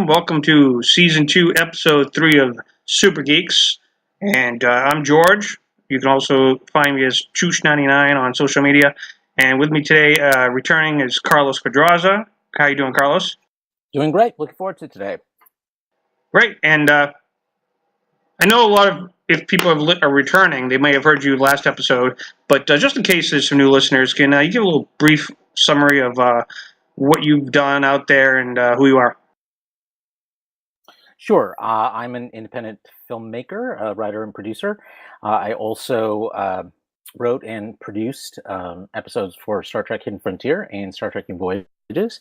welcome. Welcome to Season 2, Episode 3 of Super Geeks. And I'm George. You can also find me as Choosh99 on social media. And with me today, returning, is Carlos Pedraza. How you doing, Carlos? Doing great. Looking forward to today. Great. And I know a lot of, if people are returning, they may have heard you last episode. But just in case there's some new listeners, can you give a little brief summary of what you've done out there and who you are? Sure. I'm an independent filmmaker, writer, and producer. I also wrote and produced episodes for Star Trek Hidden Frontier and Star Trek New Voyages,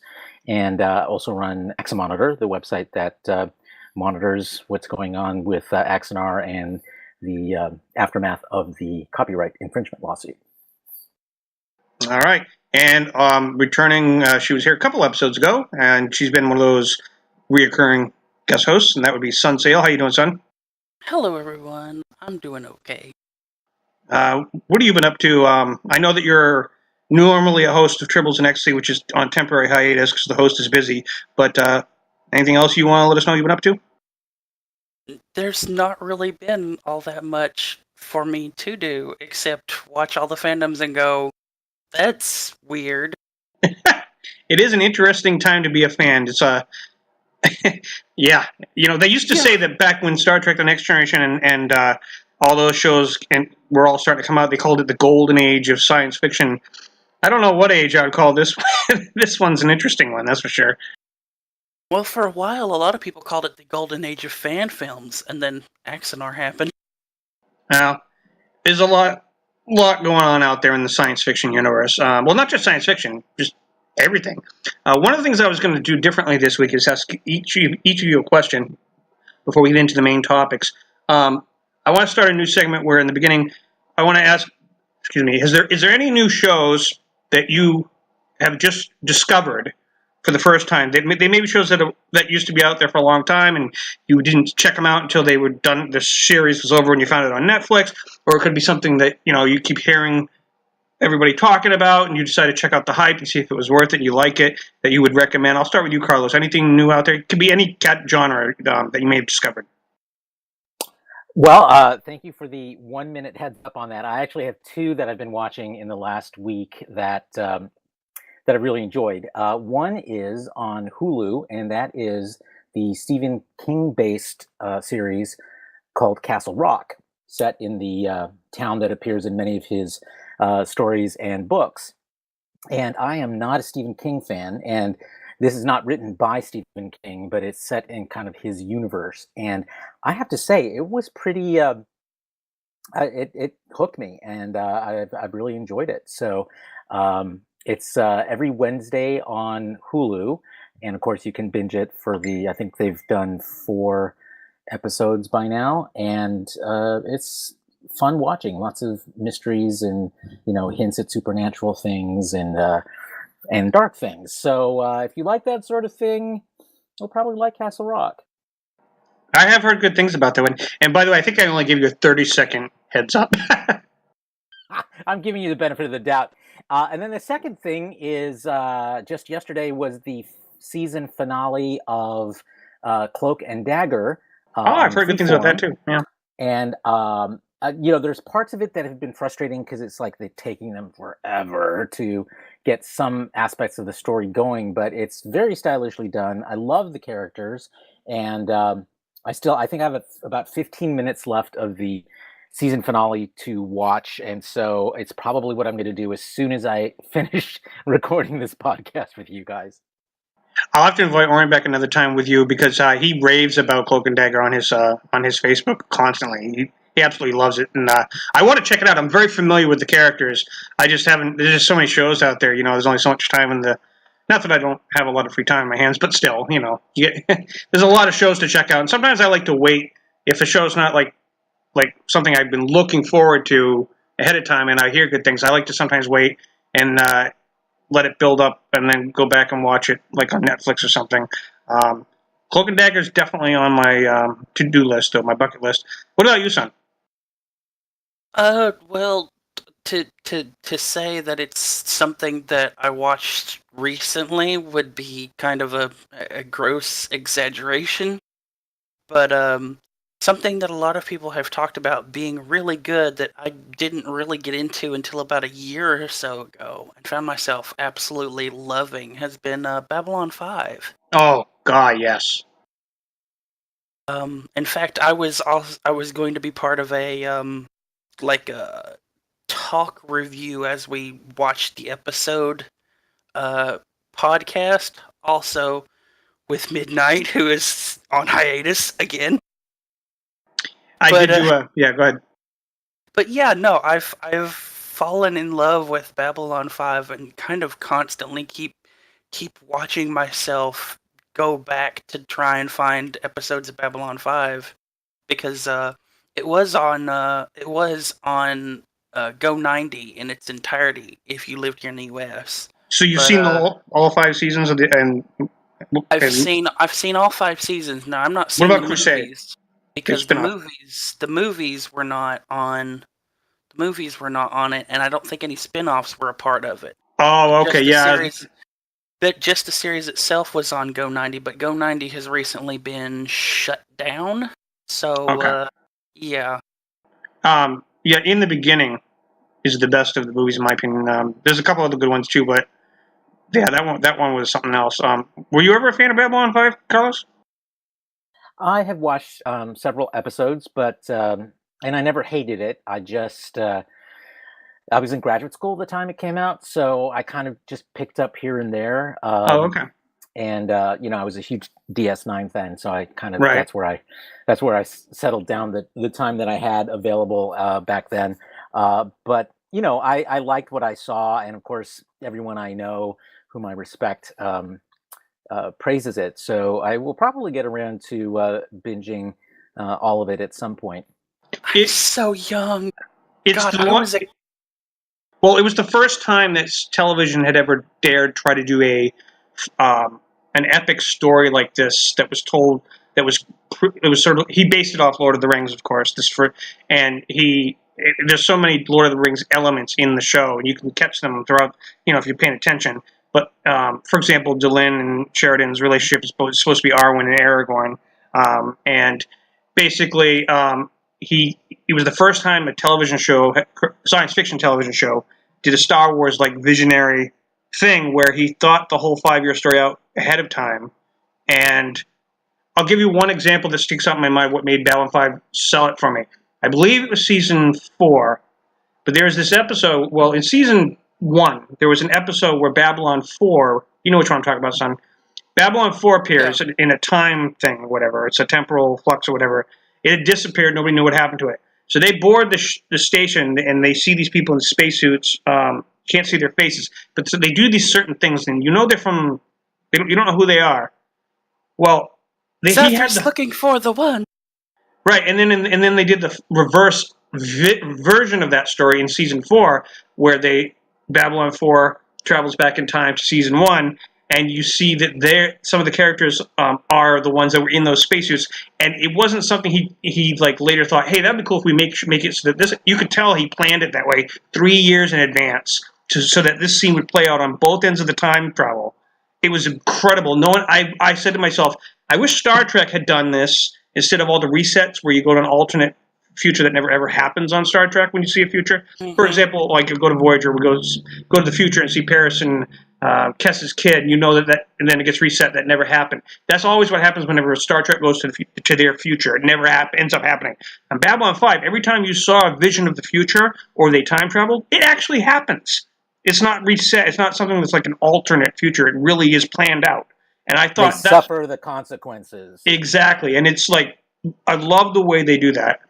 and also run Axamonitor, the website that monitors what's going on with Axanar and the aftermath of the copyright infringement lawsuit. All right. And returning, she was here a couple episodes ago, and she's been one of those reoccurring guest hosts, and that would be Sun Sale. How you doing, Sun? Hello, everyone. I'm doing okay. What have you been up to? I know that you're normally a host of Tribbles and XC, which is on temporary hiatus because the host is busy. But anything else you want to let us know you've been up to? There's not really been all that much for me to do, except watch all the fandoms and go, that's weird. It is an interesting time to be a fan. It's yeah. You know, they used to say that back when Star Trek The Next Generation and all those shows were all starting to come out, they called it the golden age of science fiction. I don't know what age I would call this one. This one's an interesting one, that's for sure. Well, for a while, a lot of people called it the golden age of fan films, and then Axanar happened. Now, there's a lot going on out there in the science fiction universe. Well, not just science fiction, just everything. One of the things I was going to do differently this week is ask each of you a question before we get into the main topics. I want to start a new segment where in the beginning I want to ask, is there any new shows that you have just discovered for the first time? They may be shows that used to be out there for a long time and you didn't check them out until they were done, the series was over and you found it on Netflix, or it could be something that you keep hearing everybody talking about and you decide to check out the hype and see if it was worth it and you like it, that you would recommend. I'll start with you, Carlos. Anything new out there? It could be any genre that you may have discovered. Well, thank you for the 1 minute heads up on that. I actually have two that I've been watching in the last week that I really enjoyed. One is on Hulu, and that is the Stephen King-based series called Castle Rock, set in the town that appears in many of his stories and books. And I am not a Stephen King fan, and this is not written by Stephen King, but it's set in kind of his universe. And I have to say, it was pretty, it hooked me, and I've really enjoyed it. So it's every Wednesday on Hulu. And of course, you can binge it for I think they've done 4 episodes by now. And it's fun watching, lots of mysteries and hints at supernatural things and dark things. So if you like that sort of thing, you'll probably like Castle Rock. I have heard good things about that one. And by the way, I think I only gave you a 30-second heads up. I'm giving you the benefit of the doubt. And then the second thing is just yesterday was the season finale of Cloak and Dagger. I've heard good things about that too. Yeah. And there's parts of it that have been frustrating because it's like they're taking them forever to get some aspects of the story going, but it's very stylishly done. I love the characters, and I think I have about 15 minutes left of the season finale to watch, and so it's probably what I'm going to do as soon as I finish recording this podcast with you guys. I'll have to invite Oren back another time with you because he raves about Cloak and Dagger on his Facebook constantly. He absolutely loves it, and I want to check it out. I'm very familiar with the characters. I just haven't. There's just so many shows out there. There's only so much time in the. Not that I don't have a lot of free time in my hands, but still, there's a lot of shows to check out. And sometimes I like to wait if a show's not like something I've been looking forward to ahead of time, and I hear good things. I like to sometimes wait and let it build up, and then go back and watch it, like on Netflix or something. Cloak and Dagger is definitely on my to-do list, though, my bucket list. What about you, son? Well, to say that it's something that I watched recently would be kind of a gross exaggeration, but something that a lot of people have talked about being really good that I didn't really get into until about a year or so ago and found myself absolutely loving has been Babylon 5. Oh God, yes. In fact, I was going to be part of a like a talk review as we watched the episode podcast, also with Midnight, who is on hiatus again. I did do a yeah. Go ahead. But yeah, no, I've fallen in love with Babylon 5 and kind of constantly keep watching myself go back to try and find episodes of Babylon 5 because it was on Go 90 in its entirety if you lived here in the US. So you've seen all 5 seasons of the and I've seen all 5 seasons. No, I'm not seeing what about the Crusade? movies because the movies were not on. The movies were not on it, and I don't think any spin-offs were a part of it. Oh, okay, yeah. Just the series itself was on Go 90, but Go 90 has recently been shut down. So, okay. Yeah. Yeah, In the Beginning is the best of the movies in my opinion. There's a couple other good ones too, but yeah, that one was something else. Were you ever a fan of Babylon 5, Carlos? I have watched several episodes, but and I never hated it. I just I was in graduate school at the time it came out, so I kind of just picked up here and there. Okay. And I was a huge DS9 fan, so I kind of right. that's where I settled down the time that I had available back then. But I liked what I saw, and of course, everyone I know whom I respect praises it. So I will probably get around to binging all of it at some point. It's so young. It's God, the one. Well, it was the first time that television had ever dared try to do an epic story like this that was told. It was sort of, he based it off Lord of the Rings, of course. There's so many Lord of the Rings elements in the show, and you can catch them throughout. If you're paying attention. But for example, Delenn and Sheridan's relationship is supposed to be Arwen and Aragorn, and basically it was the first time a television show, science fiction television show, did a Star Wars like visionary thing where he thought the whole 5-year story out ahead of time. And I'll give you one example that sticks out in my mind what made Babylon 5 sell it for me. I believe it was season 4, but there's this episode, well, in season 1, there was an episode where Babylon 4, you know which one I'm talking about, son. Babylon 4 appears in a time thing or whatever. It's a temporal flux or whatever. It had disappeared. Nobody knew what happened to it. So they board the station, and they see these people in spacesuits. Can't see their faces, but so they do these certain things, and they're from. You don't know who they are. Well, he had looking for the one. Right, and then they did the reverse version of that story in season 4, where Babylon 4 travels back in time to season 1. And you see that some of the characters are the ones that were in those spacesuits, and it wasn't something he like later thought, hey, that'd be cool if we make it so that this. You could tell he planned it that way 3 years in advance, so that this scene would play out on both ends of the time travel. It was incredible. I said to myself, I wish Star Trek had done this instead of all the resets where you go to an alternate future that never ever happens on Star Trek when you see a future. Mm-hmm. For example, like you go to Voyager, we go to the future and see Paris and Kess's kid. That, and then it gets reset. That never happened. That's always what happens whenever Star Trek goes to their future. It never ends up happening. On Babylon 5, every time you saw a vision of the future or they time traveled, it actually happens. It's not reset. It's not something that's like an alternate future. It really is planned out. And I thought they suffer the consequences. Exactly, and it's like I love the way they do that.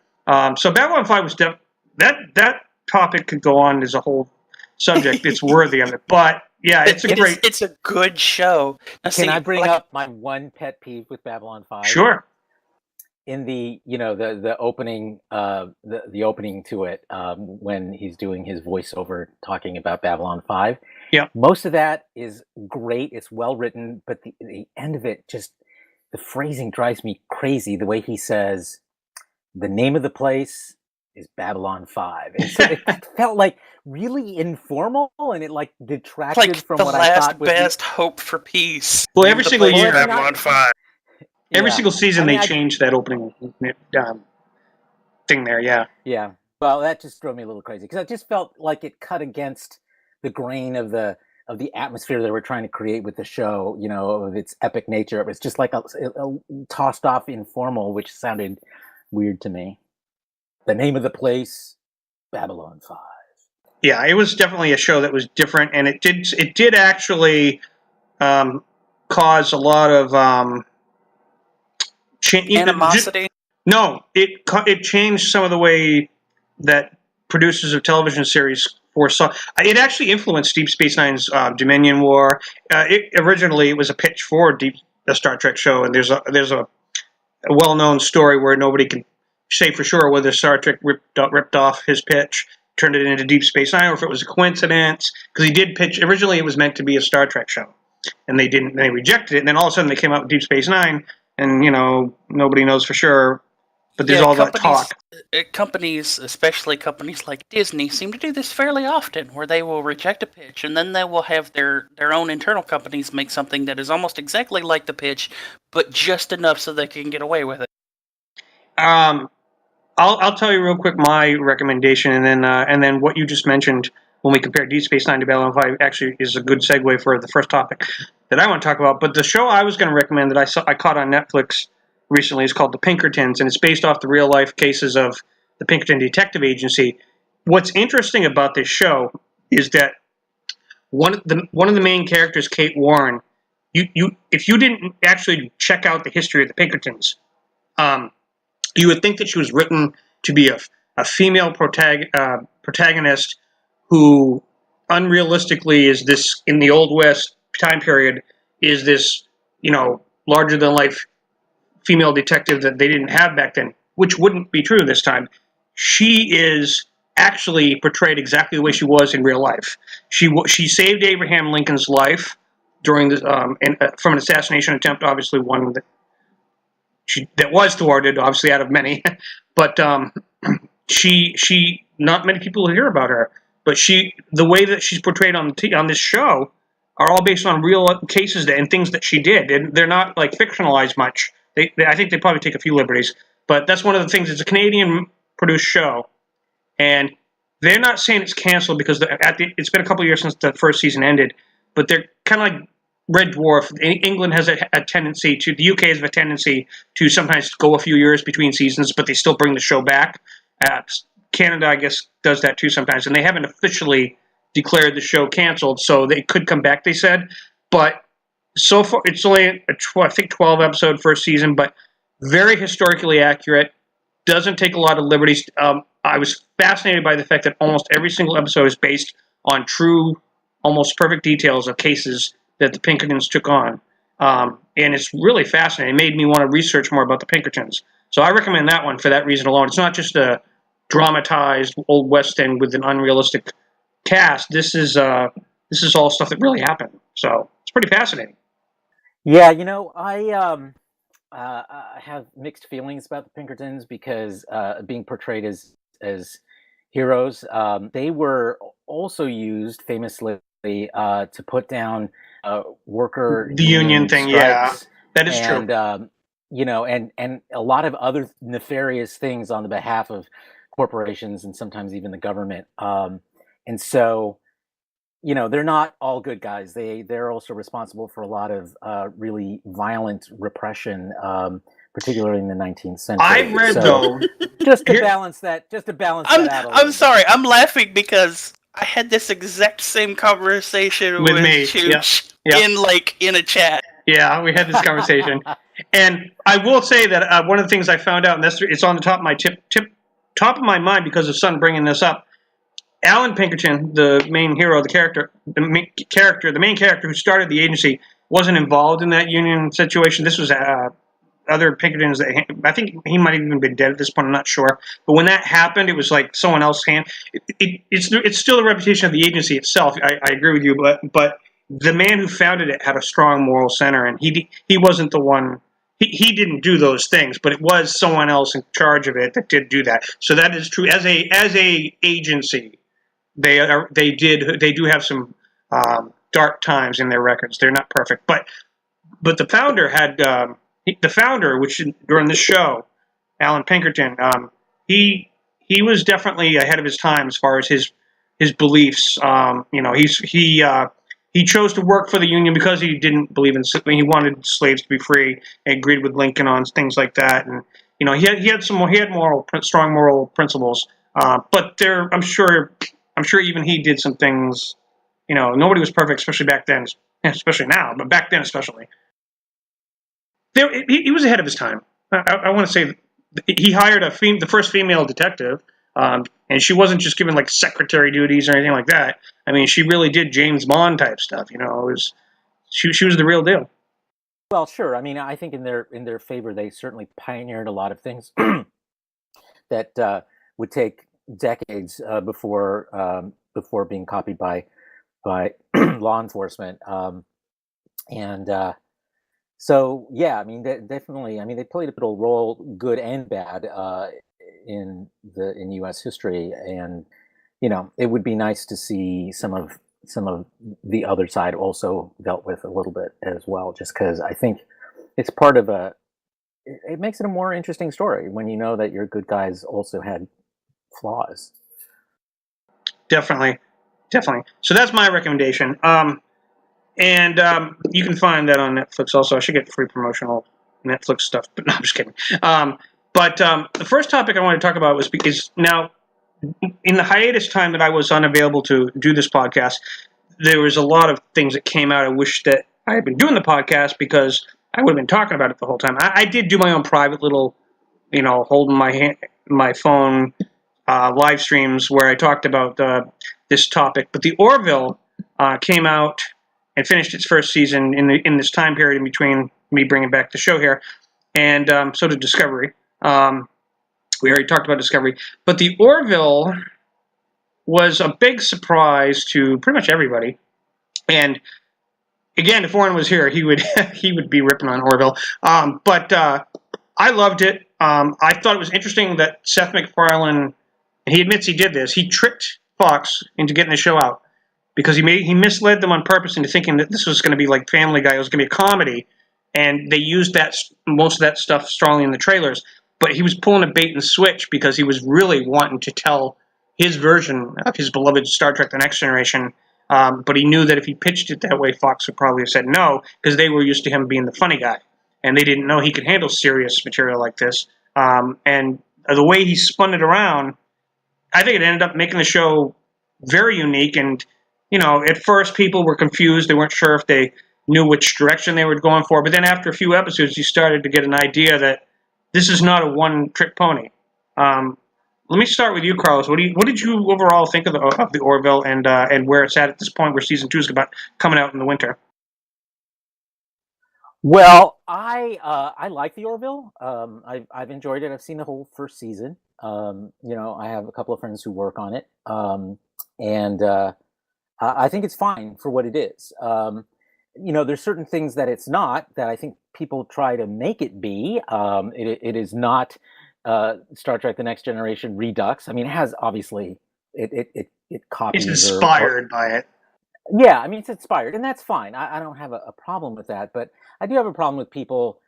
So Babylon 5 was that topic could go on as a whole subject. It's worthy of it, but yeah, it's a good show. Now, Can I bring up my one pet peeve with Babylon 5? Sure. In the the opening the opening to it when he's doing his voiceover talking about Babylon 5. Yeah. Most of that is great. It's well written, but the end of it, just the phrasing drives me crazy. The way he says the name of the place is Babylon 5. And so it felt like really informal, and it like detracted Like from the what I thought last was best hope for peace. Well, every single year, Babylon 5. every Yeah. single season I mean, they change that opening thing there. Yeah. Yeah. Well, that just drove me a little crazy because I just felt like it cut against the grain of the atmosphere they were trying to create with the show, you know, of its epic nature. It was just like a tossed off informal, which sounded weird to me. The name of the place, Babylon 5. Yeah, it was definitely a show that was different, and it did actually cause a lot of Animosity. No, it changed some of the way that producers of television series foresaw. It actually influenced Deep Space Nine's Dominion War. Originally, it was a pitch for a Star Trek show, and there's a well-known story where nobody can say for sure whether Star Trek ripped off his pitch, turned it into Deep Space Nine, or if it was a coincidence. Because he did pitch originally, it was meant to be a Star Trek show, and they didn't. They rejected it, and then all of a sudden they came out with Deep Space Nine, and nobody knows for sure. But there's all that talk. Companies, especially companies like Disney, seem to do this fairly often, where they will reject a pitch, and then they will have their own internal companies make something that is almost exactly like the pitch, but just enough so they can get away with it. I'll tell you real quick my recommendation, and then what you just mentioned when we compare Deep Space Nine to Babylon 5 actually is a good segue for the first topic that I want to talk about. But the show I was going to recommend that I caught on Netflix recently is called The Pinkertons, and it's based off the real life cases of the Pinkerton Detective Agency. What's interesting about this show is that one of the main characters, Kate Warren, if you didn't actually check out the history of the Pinkertons, you would think that she was written to be a female protagonist who unrealistically is this, in the Old West time period, is this, larger than life female detective that they didn't have back then, which wouldn't be true this time. She is actually portrayed exactly the way she was in real life. She saved Abraham Lincoln's life during the from an assassination attempt, obviously one that was thwarted, obviously out of many, but she not many people hear about her. But the way that she's portrayed on this show are all based on real cases and things that she did, and they're not like fictionalized much. I think they probably take a few liberties, but that's one of the things. It's a Canadian-produced show, and they're not saying it's canceled because it's been a couple of years since the first season ended, but they're kind of like Red Dwarf. England has a tendency to, the UK has a tendency to sometimes go a few years between seasons, but they still bring the show back. Canada, I guess, does that too sometimes, and they haven't officially declared the show canceled, so they could come back, they said, but so far it's only I think 12 episode first season, but very historically accurate, doesn't take a lot of liberties. I was fascinated by the fact that almost every single episode is based on true, almost perfect details of cases that the Pinkertons took on, and it's really fascinating. It made me want to research more about the Pinkertons, so I recommend that one for that reason alone. It's not just a dramatized Old West end with an unrealistic cast. This is all stuff that really happened, so it's pretty fascinating. Yeah, I have mixed feelings about the Pinkertons because being portrayed as heroes, they were also used famously to put down worker the union thing. strikes, yeah, that is true. And a lot of other nefarious things on the behalf of corporations and sometimes even the government. And so, they're not all good guys. They're also responsible for a lot of really violent repression, particularly in the 19th century. I read though, just to balance that out. I'm sorry, I'm laughing because I had this exact same conversation with me. Chooch in a chat. Yeah, we had this conversation, and I will say that one of the things I found out, and it's on the top of my top of my mind because of Son bringing this up. Alan Pinkerton, the main hero, the main character who started the agency, wasn't involved in that union situation. This was other Pinkertons. I think he might have even been dead at this point. I'm not sure. But when that happened, it was like someone else's hand. It's still the reputation of the agency itself. I agree with you, but the man who founded it had a strong moral center, and he wasn't the one. he didn't do those things, but it was someone else in charge of it that did do that. So that is true. As a agency, they do have some dark times in their records. They're not perfect, but the founder had the founder, which during this show, Alan Pinkerton, he was definitely ahead of his time as far as his beliefs. He chose to work for the Union because he didn't believe in. He wanted slaves to be free. And agreed with Lincoln on things like that, and he had strong moral principles. But I'm sure even he did some things. Nobody was perfect, especially back then, especially now, but back then especially. He was ahead of his time. I want to say he hired the first female detective, and she wasn't just given like secretary duties or anything like that. I mean, she really did James Bond type stuff. She was the real deal. Well, sure. I mean, I think in their favor, they certainly pioneered a lot of things that would take decades before being copied by law enforcement. So yeah, I mean, definitely. I mean, they played a pivotal role, good and bad, in U.S. history, and it would be nice to see some of the other side also dealt with a little bit as well, just because I think it's part of it makes it a more interesting story when you know that your good guys also had flaws. Definitely. So that's my recommendation. And you can find that on Netflix also. I should get free promotional Netflix stuff, but no, I'm just kidding. But the first topic I wanted to talk about was because now, in the hiatus time that I was unavailable to do this podcast, there was a lot of things that came out. I wish that I had been doing the podcast because I would have been talking about it the whole time. I did do my own private little, holding my phone live streams where I talked about this topic. But the Orville came out and finished its first season in this time period in between me bringing back the show here, and so did Discovery. We already talked about Discovery, but the Orville was a big surprise to pretty much everybody. And again, if Warren was here, he would be ripping on Orville. But I loved it. I thought it was interesting that Seth MacFarlane, and he admits he did this, he tricked Fox into getting the show out, because he misled them on purpose into thinking that this was going to be like Family Guy. It was going to be a comedy, and they used most of that stuff strongly in the trailers. But he was pulling a bait and switch because he was really wanting to tell his version of his beloved Star Trek: The Next Generation. But he knew that if he pitched it that way, Fox would probably have said no, because they were used to him being the funny guy, and they didn't know he could handle serious material like this. And the way he spun it around, I think it ended up making the show very unique. And at first people were confused. They weren't sure if they knew which direction they were going for. But then after a few episodes, you started to get an idea that this is not a one-trick pony. Let me start with you, Carlos. What did you overall think of the Orville and where it's at this point, where season 2 is coming out in the winter? Well, I like the Orville. I've enjoyed it. I've seen the whole first season. I have a couple of friends who work on it, and I think it's fine for what it is. There's certain things that it's not that I think people try to make it be. It is not Star Trek: The Next Generation Redux. I mean, it has obviously it copies. It's inspired by it. Yeah, I mean, it's inspired, and that's fine. I don't have a problem with that, but I do have a problem with people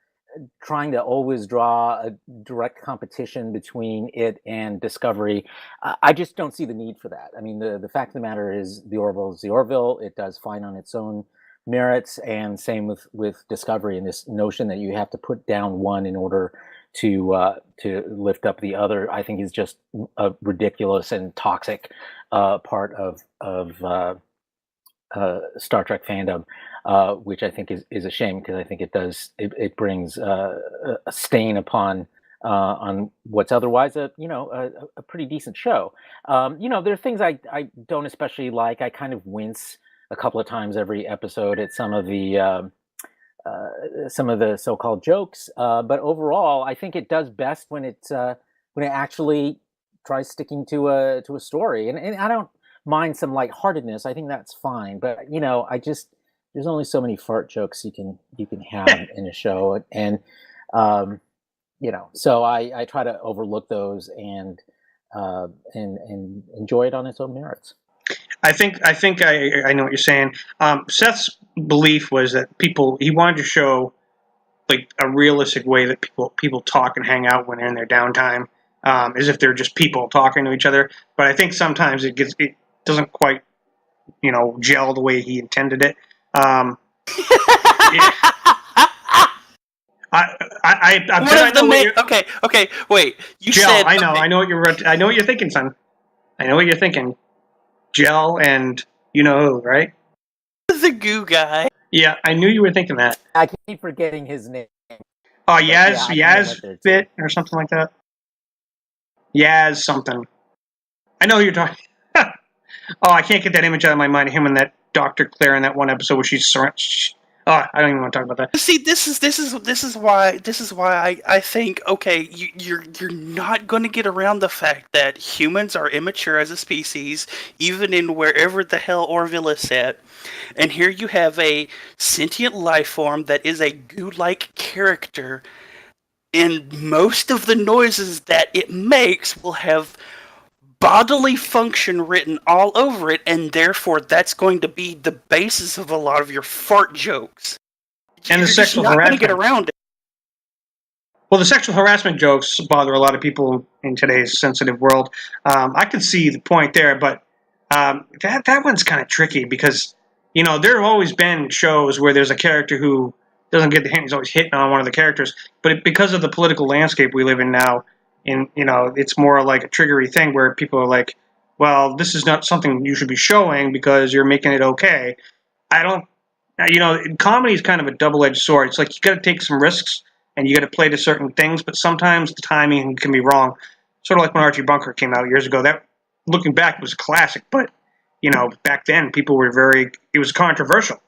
trying to always draw a direct competition between it and Discovery. I just don't see the need for that. I mean, the fact of the matter is the Orville is the Orville. It does fine on its own merits, and same with Discovery. And this notion that you have to put down one in order to lift up the other, I think is just a ridiculous and toxic part of Star Trek fandom, which I think is a shame, because I think it brings a stain upon on what's otherwise a pretty decent show. There are things I don't especially like. I kind of wince a couple of times every episode at some of the so-called jokes, but overall, I think it does best when it actually tries sticking to a story, and I don't mind some lightheartedness. I think that's fine, but there's only so many fart jokes you can have in a show, and So I try to overlook those and enjoy it on its own merits. I think I know what you're saying. Seth's belief was that he wanted to show like a realistic way that people talk and hang out when they're in their downtime, as if they're just people talking to each other. But I think sometimes it doesn't quite gel the way he intended it. Yeah. Okay, wait. You gel, said I know what you're thinking, son. I know what you're thinking. Gel and you know who, right? The goo guy. Yeah, I knew you were thinking that. I keep forgetting his name. Oh, Yaz Fit or something like that. Yaz something. I know who you're talking. Oh, I can't get that image out of my mind. Him and that Dr. Claire in that one episode where she's. Oh, I don't even want to talk about that. See, this is why I think okay, you're not going to get around the fact that humans are immature as a species, even in wherever the hell Orville is set. And here you have a sentient life form that is a goo-like character, and most of the noises that it makes will have bodily function written all over it, and therefore that's going to be the basis of a lot of your fart jokes. And You're the sexual just not harassment. going to get around it. Well, the sexual harassment jokes bother a lot of people in today's sensitive world. I can see the point there, but that one's kind of tricky because there have always been shows where there's a character who doesn't get the hint; he's always hitting on one of the characters. But because of the political landscape we live in now, it's more like a triggery thing where people are like, "Well, this is not something you should be showing because you're making it okay." I don't. Comedy is kind of a double-edged sword. It's like you got to take some risks and you got to play to certain things, but sometimes the timing can be wrong. Sort of like when Archie Bunker came out years ago. That, looking back, was a classic, but back then people were it was controversial.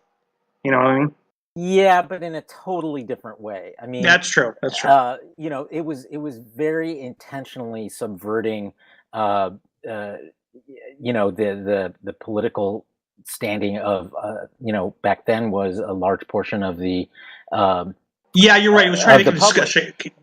You know what I mean? Yeah, but in a totally different way. I mean, that's true. It was very intentionally subverting, the political standing of, back then was a large portion of the. Yeah, you're right. It was trying to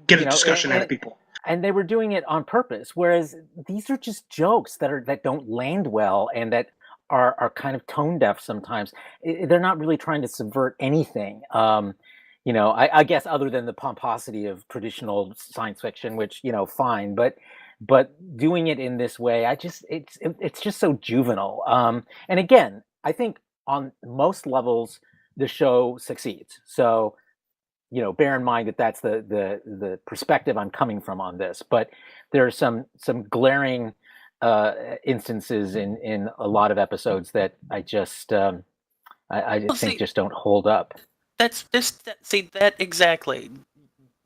get a discussion out of people. And they were doing it on purpose, whereas these are just jokes that don't land well and that are kind of tone deaf sometimes. They're not really trying to subvert anything. I guess other than the pomposity of traditional science fiction, which fine, but doing it in this way, it's just so juvenile. And again, I think on most levels the show succeeds. So bear in mind that that's the perspective I'm coming from on this. But there are some glaring instances in a lot of episodes that I just think just don't hold up. That exactly.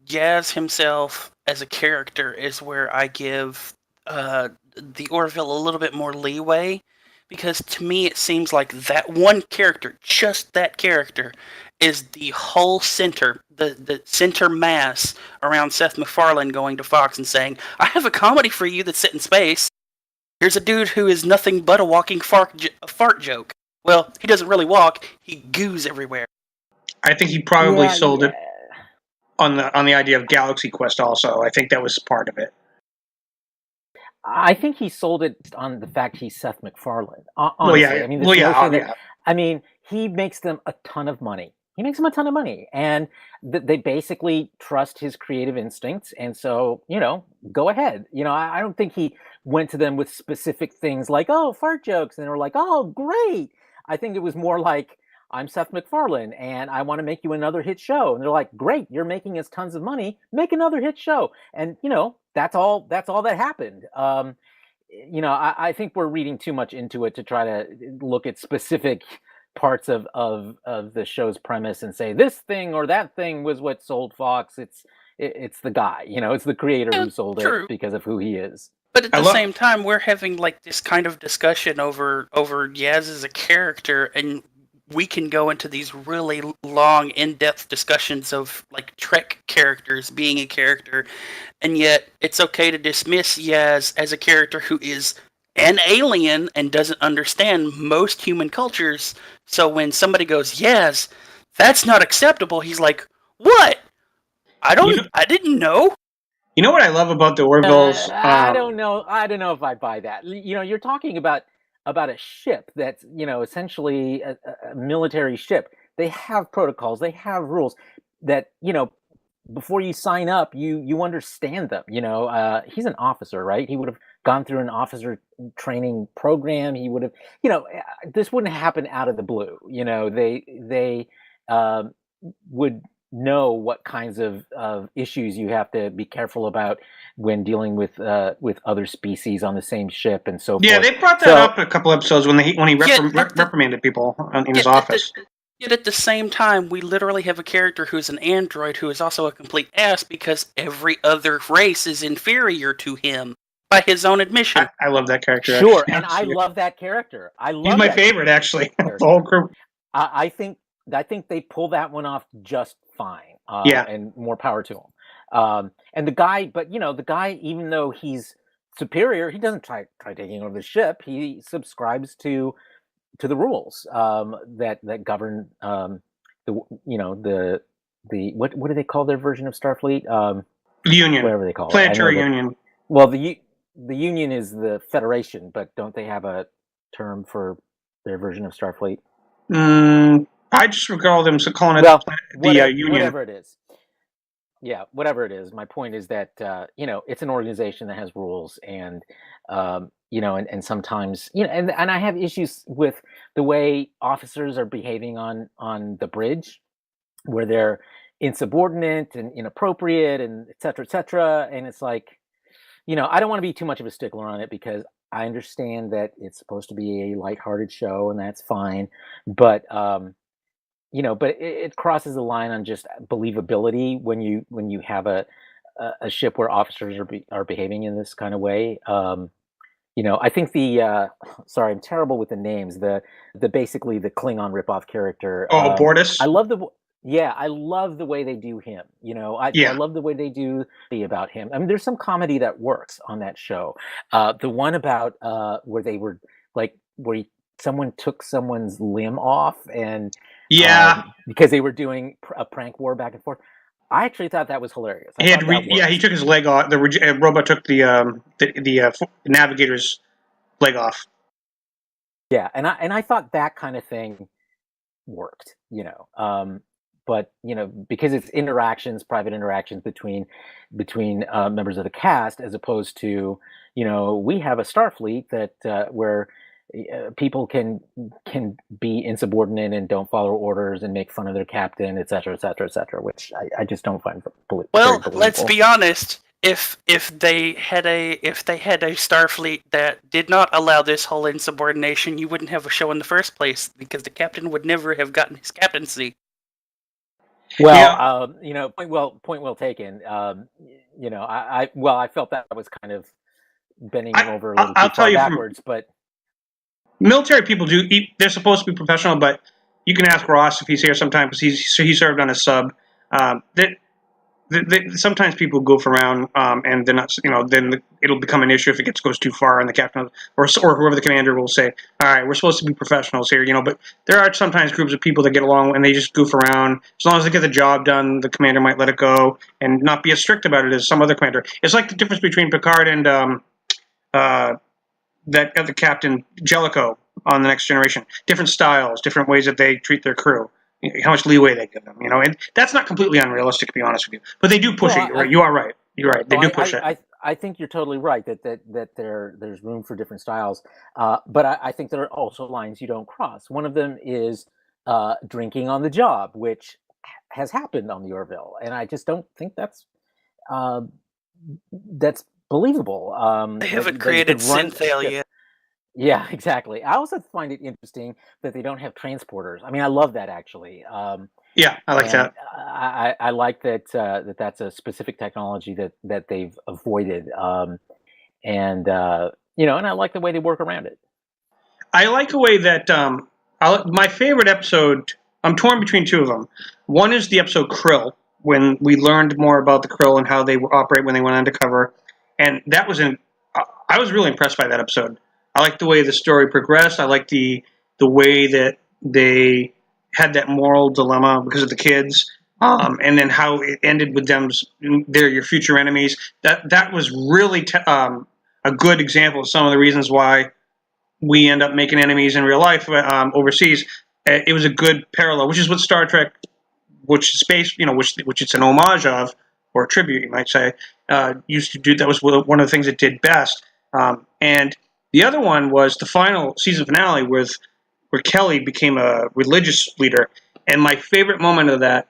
Yaz himself as a character is where I give the Orville a little bit more leeway, because to me it seems like that one character, just that character, is the whole center, the center mass around Seth MacFarlane going to Fox and saying, "I have a comedy for you that's set in space. Here's a dude who is nothing but a walking fart joke." Well, he doesn't really walk; he goos everywhere. I think he probably sold it on the idea of Galaxy Quest. Also, I think that was part of it. I think he sold it on the fact he's Seth MacFarlane. Honestly. I mean, he makes them a ton of money. And they basically trust his creative instincts. And so, go ahead. I don't think he went to them with specific things like, "Oh, fart jokes," and they were like, "Oh, great." I think it was more like, "I'm Seth MacFarlane, and I want to make you another hit show." And they're like, "Great, you're making us tons of money. Make another hit show." And that's all that happened. I think we're reading too much into it to try to look at specific parts of the show's premise and say this thing or that thing was what sold Fox. It's the guy, it's the creator who sold it because of who he is. But at the same time, we're having like this kind of discussion over Yaz as a character, and we can go into these really long, in-depth discussions of like Trek characters being a character, and yet it's okay to dismiss Yaz as a character who is an alien and doesn't understand most human cultures. So when somebody goes, "Yaz, that's not acceptable," he's like, "What? I didn't know. You know what I love about the Orville's? I don't know. I don't know if I buy that. You're talking about a ship that's essentially a military ship. They have protocols. They have rules that before you sign up, you understand them. He's an officer, right? He would have gone through an officer training program. He would have, this wouldn't happen out of the blue. They would know what kinds of issues you have to be careful about when dealing with other species on the same ship and so forth. Yeah, they brought that up in a couple episodes when he reprimanded people in his office. Yet at the same time, we literally have a character who's an android who is also a complete ass because every other race is inferior to him by his own admission. I love that character. Sure, and I love that character. He's my favorite, actually. The whole crew. I think they pull that one off just fine. And more power to him. And the guy, even though he's superior, he doesn't try taking over the ship. He subscribes to the rules that govern the what do they call their version of Starfleet? Union. Whatever they call it. Planetary Union. Well, the Union is the Federation, but don't they have a term for their version of Starfleet? I just recall them calling it the Union. Whatever it is. Yeah, whatever it is. My point is that it's an organization that has rules, and and sometimes and I have issues with the way officers are behaving on the bridge, where they're insubordinate and inappropriate, and et cetera, and it's like, I don't want to be too much of a stickler on it because I understand that it's supposed to be a lighthearted show, and that's fine, but but it crosses the line on just believability when you have a ship where officers are behaving in this kind of way. I think sorry, I'm terrible with the names. The basically the Klingon ripoff character. Bortus. I love the way they do him. I love the way they do about him. I mean, there's some comedy that works on that show. The one about where they were someone took someone's limb off and because they were doing a prank war back and forth. I actually thought that was hilarious. He took his leg off. The robot took the navigator's leg off. Yeah, and I thought that kind of thing worked. But because it's private interactions between members of the cast, as opposed to we have a Starfleet that where people can be insubordinate and don't follow orders and make fun of their captain, et cetera, which I just don't find well. Let's be honest. If they had a Starfleet that did not allow this whole insubordination, you wouldn't have a show in the first place because the captain would never have gotten his captaincy. Well, point well taken. I felt that was kind of bending him over a little too far backwards, but. Military people they're supposed to be professional, but you can ask Ross if he's here sometime because he served on a sub. Sometimes people goof around, and they're not, then it'll become an issue if it goes too far, and the captain or whoever the commander will say, "All right, we're supposed to be professionals here," But there are sometimes groups of people that get along and they just goof around. As long as they get the job done, the commander might let it go and not be as strict about it as some other commander. It's like the difference between Picard and that other captain, Jellicoe, on The Next Generation. Different styles, different ways that they treat their crew, how much leeway they give them, and that's not completely unrealistic, to be honest with you. But they do push it. You are right. You're right. They do push it. I think you're totally right that there's room for different styles. But I think there are also lines you don't cross. One of them is drinking on the job, which has happened on the Orville, and I just don't think that's believable. They haven't created synthale yet. Yeah, exactly. I also find it interesting that they don't have transporters. I mean, I love that actually. Yeah, I like that. I like that that's a specific technology that they've avoided, and I like the way they work around it. I like the way that my favorite episode. I'm torn between two of them. One is the episode Krill, when we learned more about the Krill and how they operate when they went undercover. And that was I was really impressed by that episode. I liked the way the story progressed. I liked the way that they had that moral dilemma because of the kids. and then how it ended with them. They're your future enemies. That was really a good example of some of the reasons why we end up making enemies in real life overseas. It was a good parallel, which is what Star Trek, which is space, which it's an homage of, or a tribute, you might say, used to do. That was one of the things it did best. And the other one was the final season finale where Kelly became a religious leader. And my favorite moment of that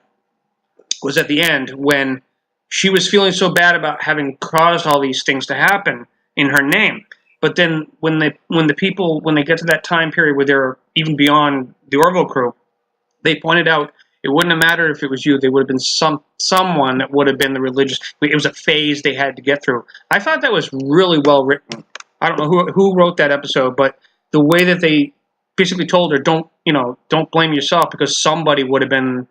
was at the end when she was feeling so bad about having caused all these things to happen in her name. But then when they get to that time period where they're even beyond the Orville crew, they pointed out it wouldn't have mattered if it was you. There would have been someone that would have been the religious. It was a phase they had to get through. I thought that was really well written. I don't know who wrote that episode, but the way that they basically told her, don't blame yourself, because somebody would have been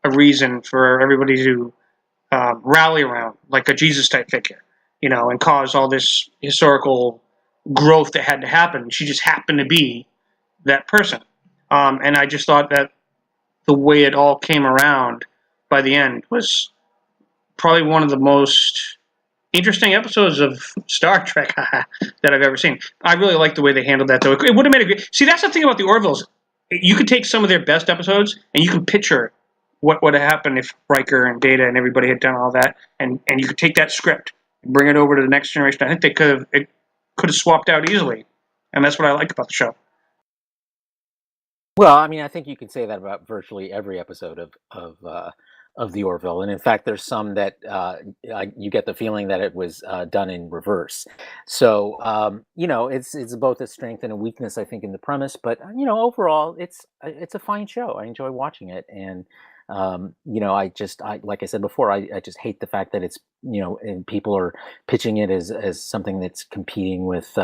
a reason for everybody to rally around, like a Jesus type figure, and cause all this historical growth that had to happen. She just happened to be that person. And I just thought that the way it all came around by the end was probably one of the most interesting episodes of Star Trek that I've ever seen. I really like the way they handled that, though. It would have made a great... See, that's the thing about the Orvilles. You could take some of their best episodes, and you can picture what would have happened if Riker and Data and everybody had done all that, and you could take that script and bring it over to the next generation. I think they could have swapped out easily, and that's what I like about the show. Well, I mean, I think you can say that about virtually every episode of the Orville, and in fact, there's some that you get the feeling that it was done in reverse. So, it's both a strength and a weakness, I think, in the premise. But overall, it's a fine show. I enjoy watching it, and I like I said before, I just hate the fact that it's and people are pitching it as something that's competing with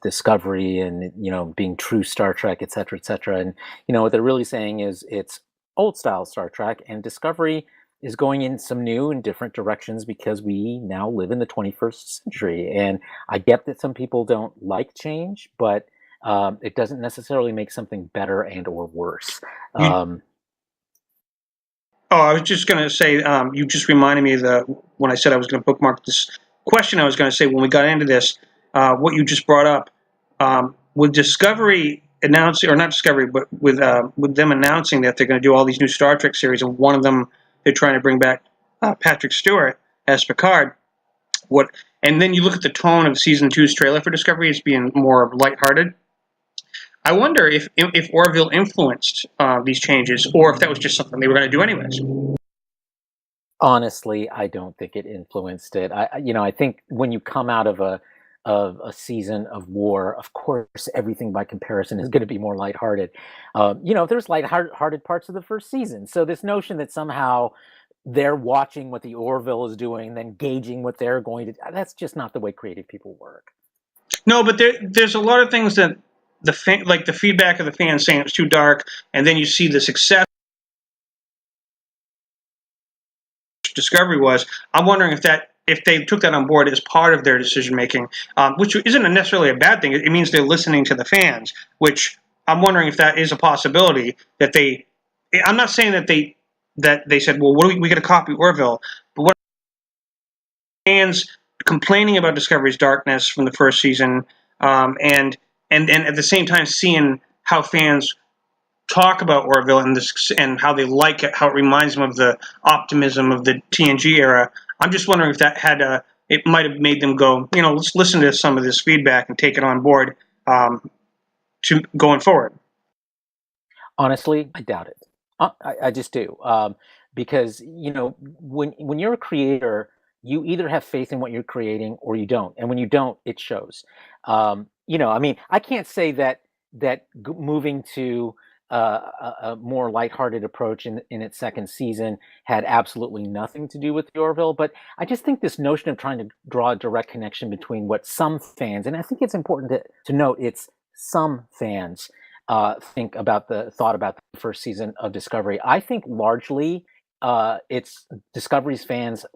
Discovery and being true Star Trek, et cetera, et cetera. And what they're really saying is it's old style Star Trek, and Discovery is going in some new and different directions because we now live in the 21st century. And I get that some people don't like change, but it doesn't necessarily make something better and or worse. I was just going to say, you just reminded me when I said I was going to bookmark this question, I was going to say when we got into this, what you just brought up, with Discovery announcing, or not Discovery, but with them announcing that they're going to do all these new Star Trek series, and one of them they're trying to bring back Patrick Stewart as Picard. And then you look at the tone of season 2's trailer for Discovery as being more lighthearted. I wonder if Orville influenced these changes, or if that was just something they were going to do anyways. Honestly, I don't think it influenced it. I think when you come out of a season of war, of course, everything by comparison is going to be more lighthearted. There's lighthearted parts of the first season. So this notion that somehow they're watching what the Orville is doing and then gauging what they're going to do, that's just not the way creative people work. No, but there's a lot of things that like the feedback of the fans saying it's too dark, and then you see the success Discovery was. I'm wondering if they took that on board as part of their decision making, which isn't necessarily a bad thing. It means they're listening to the fans, which I'm wondering if that is a possibility. That I'm not saying that they said, well, we got to copy Orville, but what fans complaining about Discovery's darkness from the first season, and at the same time seeing how fans talk about Orville and how they like it, how it reminds them of the optimism of the TNG era. I'm just wondering if that it might have made them go, let's listen to some of this feedback and take it on board to going forward. Honestly, I doubt it. I just do, because when you're a creator, you either have faith in what you're creating or you don't, and when you don't, it shows. I mean, I can't say that moving to a more lighthearted approach in its second season had absolutely nothing to do with the Orville, but I just think this notion of trying to draw a direct connection between what some fans, and I think it's important to note, it's some fans thought about the first season of Discovery. I think largely it's Discovery's fans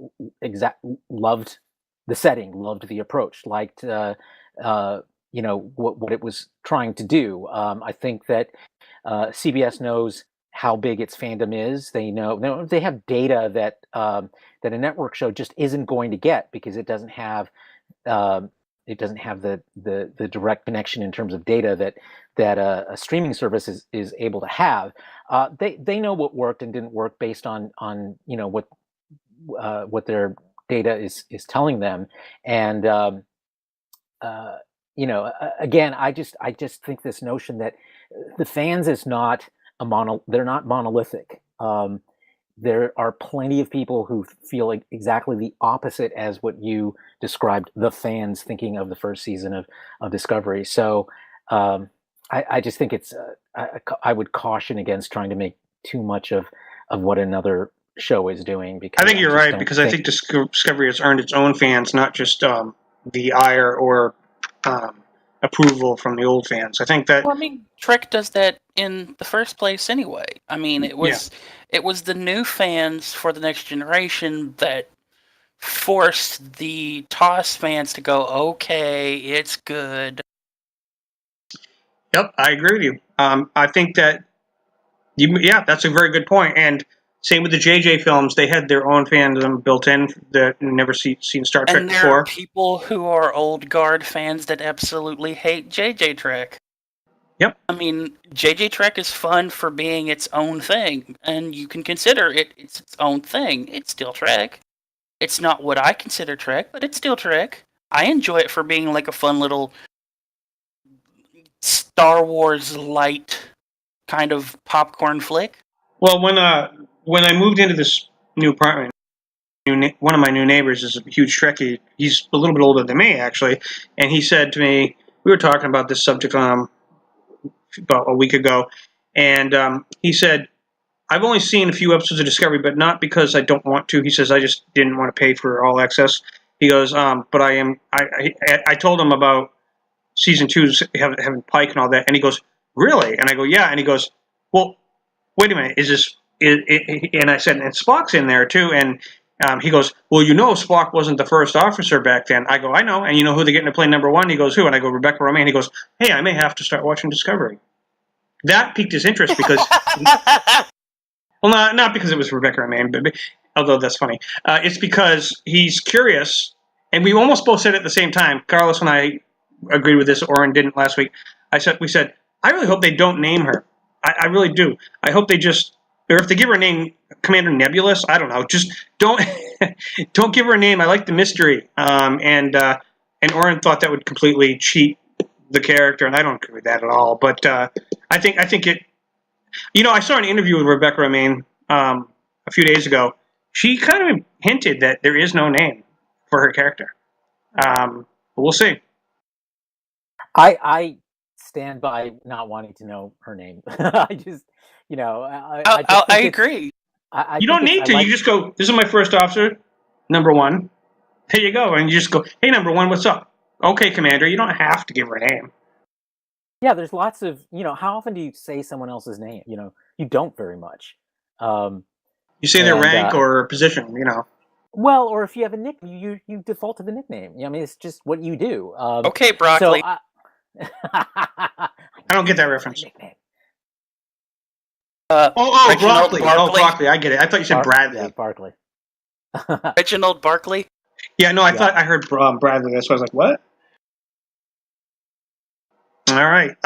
loved the setting, loved the approach, liked what it was trying to do. I think that CBS knows how big its fandom is. They know they have data that that a network show just isn't going to get because it doesn't have the direct connection in terms of data that a streaming service is able to have. They know what worked and didn't work based on what their data is telling them, and again, I just think this notion that the fans is not they're not monolithic. There are plenty of people who feel like exactly the opposite as what you described, the fans thinking of the first season of Discovery. So I just think it's I would caution against trying to make too much of what another show is doing, because I think you're right, because I think Discovery has earned its own fans, not just the ire or approval from the old fans. I think that. Well, I mean, Trek does that in the first place anyway. I mean, it was the new fans for the next generation that forced the TOS fans to go, okay, it's good. Yep, I agree with you. I think that that's a very good point. And same with the JJ films; they had their own fandom built in that never seen Star Trek and there before. Are people who are old guard fans that absolutely hate JJ Trek. Yep. I mean, JJ Trek is fun for being its own thing, and you can consider it's its own thing. It's still Trek. It's not what I consider Trek, but it's still Trek. I enjoy it for being like a fun little Star Wars light kind of popcorn flick. Well, when I moved into this new apartment, one of my new neighbors is a huge Trekkie. He's a little bit older than me, actually, and he said to me, we were talking about this subject about a week ago, and he said, I've only seen a few episodes of Discovery, but not because I don't want to. He says, I just didn't want to pay for all access. He goes, but I told him about season 2 having Pike and all that, and he goes, really? And I go, yeah. And he goes, well, wait a minute, is this? And I said, and Spock's in there too. And he goes, well, Spock wasn't the first officer back then. I go, I know. And you know who they're getting to play number 1? He goes, who? And I go, Rebecca Romijn. He goes, hey, I may have to start watching Discovery. That piqued his interest because, well, not because it was Rebecca Romijn, but although that's funny. It's because he's curious, and we almost both said it at the same time. Carlos and I agreed with this. Oren didn't last week. We said, I really hope they don't name her. I really do. I hope they just, or if they give her a name, Commander Nebulous, I don't know. Just don't give her a name. I like the mystery. And Oren thought that would completely cheat the character, and I don't agree with that at all. But I think it. I saw an interview with Rebecca Romijn a few days ago. She kind of hinted that there is no name for her character. But we'll see. I stand by not wanting to know her name. I just, I agree. You don't need to. You just go, this is my first officer, number 1. There you go. And you just go, hey, number 1, what's up? Okay, Commander. You don't have to give her a name. Yeah, there's lots of, how often do you say someone else's name? You don't very much. You say their rank or position, Well, or if you have a nickname, you default to the nickname. I mean, it's just what you do. Okay, Broccoli. So I don't get that reference. Broccoli. Broccoli. I get it. I thought you said Bradley. Yeah, Barkley. Reginald Barkley? Yeah, no, I thought I heard Bradley. That's why I was like, what? All right.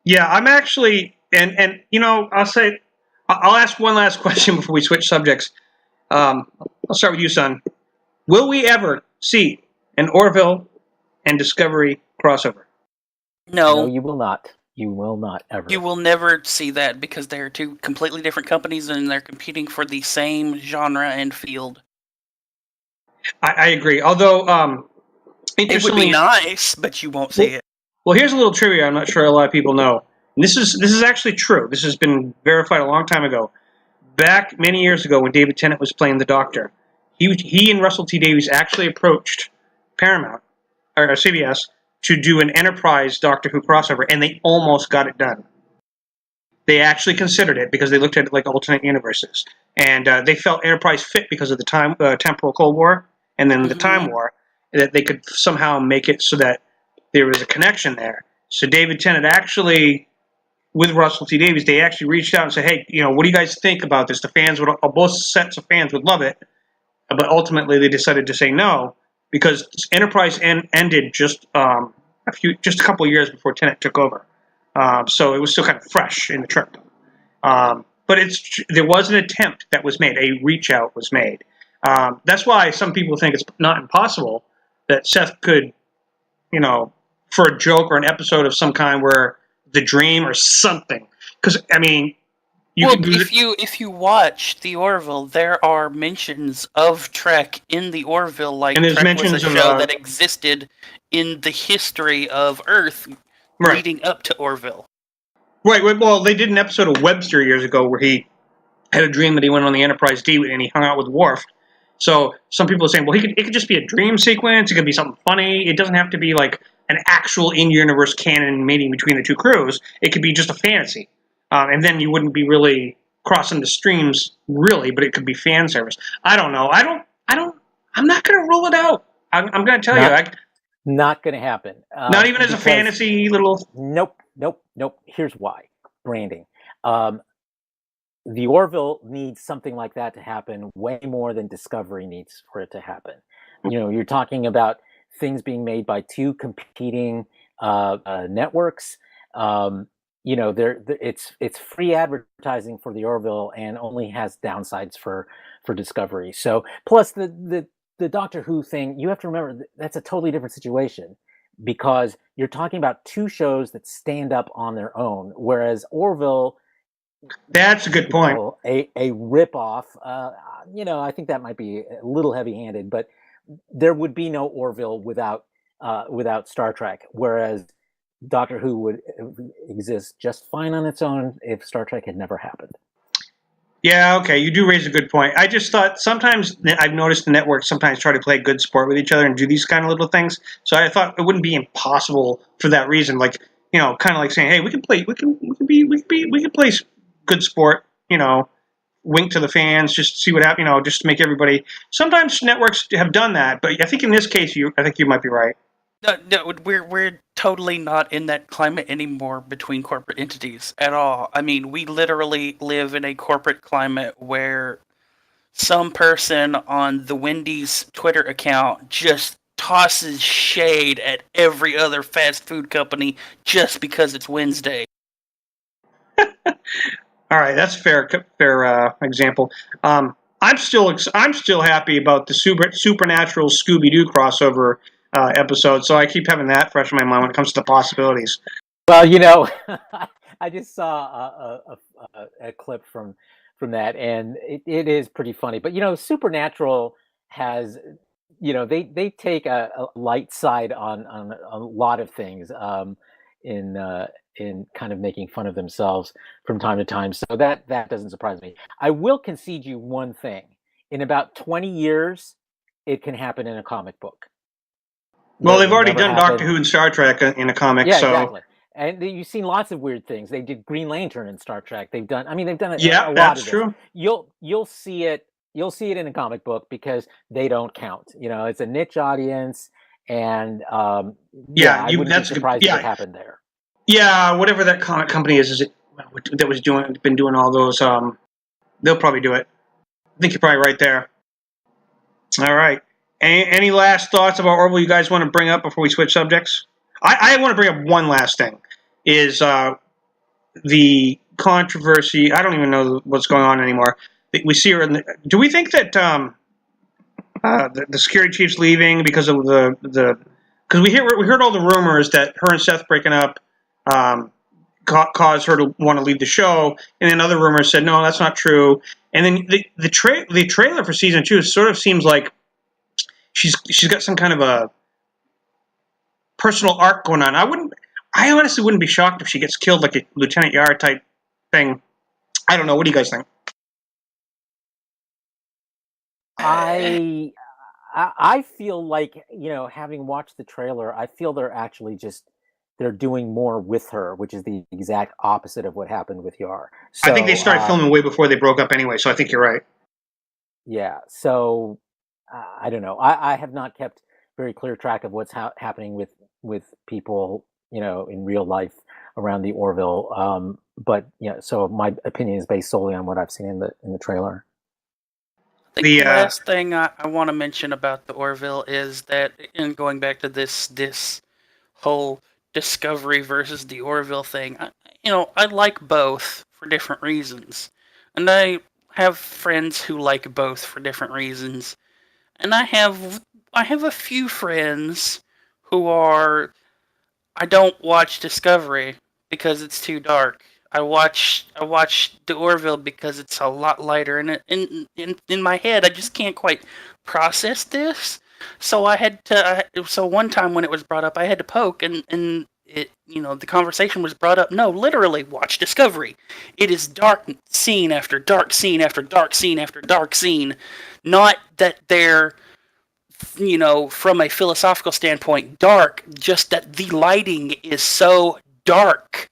Yeah, I'm actually, and I'll ask one last question before we switch subjects. I'll start with you, son. Will we ever see an Orville and Discovery crossover? No, you will not. You will not ever. You will never see that because they are two completely different companies and they're competing for the same genre and field. I agree. Although, it would be nice, but you won't see it. Well, here's a little trivia I'm not sure a lot of people know. And this is actually true. This has been verified a long time ago. Back many years ago when David Tennant was playing the Doctor, he and Russell T Davies actually approached Paramount, or CBS, to do an Enterprise Doctor Who crossover, and they almost got it done. They actually considered it because they looked at it like alternate universes. And they felt Enterprise fit because of the temporal Cold War and then the Time War, that they could somehow make it so that there was a connection there. So David Tennant actually with Russell T Davies, they actually reached out and said, "Hey, what do you guys think about this?" The fans would, both sets of fans would love it, but ultimately they decided to say no because Enterprise ended just a couple of years before Tenet took over, so it was still kind of fresh in the trip. But there was an attempt that was made, a reach out was made. That's why some people think it's not impossible that Seth could, for a joke or an episode of some kind where the dream or something. Because if you watch the Orville, there are mentions of Trek in the Orville, like and there's Trek was a mentions of show that existed in the history of Earth leading up to Orville. Right. Well, they did an episode of Webster years ago where he had a dream that he went on the Enterprise D and he hung out with Worf. So some people are saying, well, it could just be a dream sequence. It could be something funny. It doesn't have to be like an actual in-universe canon meeting between the two crews. It could be just a fantasy. And then you wouldn't be really crossing the streams, really, but it could be fan service. I don't know. I'm not going to rule it out. I'm going to tell you. Not going to happen. Not even as a fantasy little... Nope. Here's why. Branding. The Orville needs something like that to happen way more than Discovery needs for it to happen. You're talking about things being made by two competing networks. It's free advertising for the Orville and only has downsides for Discovery. So plus the Doctor Who thing, you have to remember that's a totally different situation because you're talking about two shows that stand up on their own, whereas Orville. That's a good point. A ripoff. I think that might be a little heavy-handed, but there would be no Orville without Star Trek. Whereas Doctor Who would exist just fine on its own if Star Trek had never happened. Yeah, okay, you do raise a good point. I just thought sometimes I've noticed the networks sometimes try to play good sport with each other and do these kind of little things. So I thought it wouldn't be impossible for that reason. Like kind of like saying, hey, we can play good sport, wink to the fans, just see what happens, just to make everybody. Sometimes networks have done that, but I think in this case, I think you might be right. No, we're totally not in that climate anymore between corporate entities at all. I mean, we literally live in a corporate climate where some person on the Wendy's Twitter account just tosses shade at every other fast food company just because it's Wednesday. All right, that's fair example. I'm still happy about the supernatural Scooby-Doo crossover episode, so I keep having that fresh in my mind when it comes to the possibilities. Well, I just saw a clip from that, and it is pretty funny. But Supernatural has, they take a light side on a lot of things in kind of making fun of themselves from time to time. So that doesn't surprise me. I will concede you one thing. In about 20 years, it can happen in a comic book. Well, they've already done Doctor Who and Star Trek in a comic. Yeah, so. Exactly. And you've seen lots of weird things. They did Green Lantern in Star Trek. They've done a lot of this. True. You'll see it in a comic book because they don't count. It's a niche audience, and I wouldn't be surprised if it happened there. Yeah, whatever that comic company is been doing all those. They'll probably do it. I think you're probably right there. All right. Any last thoughts about Orville you guys want to bring up before we switch subjects? I want to bring up one last thing. Is the controversy? I don't even know what's going on anymore. We see her. Do we think that the security chief's leaving because of the because we heard all the rumors that her and Seth breaking up caused her to want to leave the show, and then other rumors said no, that's not true. And then the trailer for season 2 sort of seems like she's got some kind of a personal arc going on. I honestly wouldn't be shocked if she gets killed like a Lieutenant Yara type thing. I don't know. What do you guys think? I feel like, having watched the trailer, I feel they're doing more with her, which is the exact opposite of what happened with Yar. So, I think they started filming way before they broke up anyway, so I think you're right. Yeah. So I don't know. I have not kept very clear track of what's happening with people, in real life. around the Orville. But so my opinion is based solely on what I've seen in the trailer. I think the last thing I want to mention about the Orville is that, in going back to this whole Discovery versus the Orville thing, I like both for different reasons, and I have friends who like both for different reasons, and I have a few friends who are, I don't watch Discovery because it's too dark. I watch the Orville because it's a lot lighter, and in my head I just can't quite process this. So I had to. So one time when it was brought up, I had to poke, and it the conversation was brought up. No, literally, watch Discovery. It is dark scene after dark scene after dark scene after dark scene. Not that they're from a philosophical standpoint dark, just that the lighting is so dark.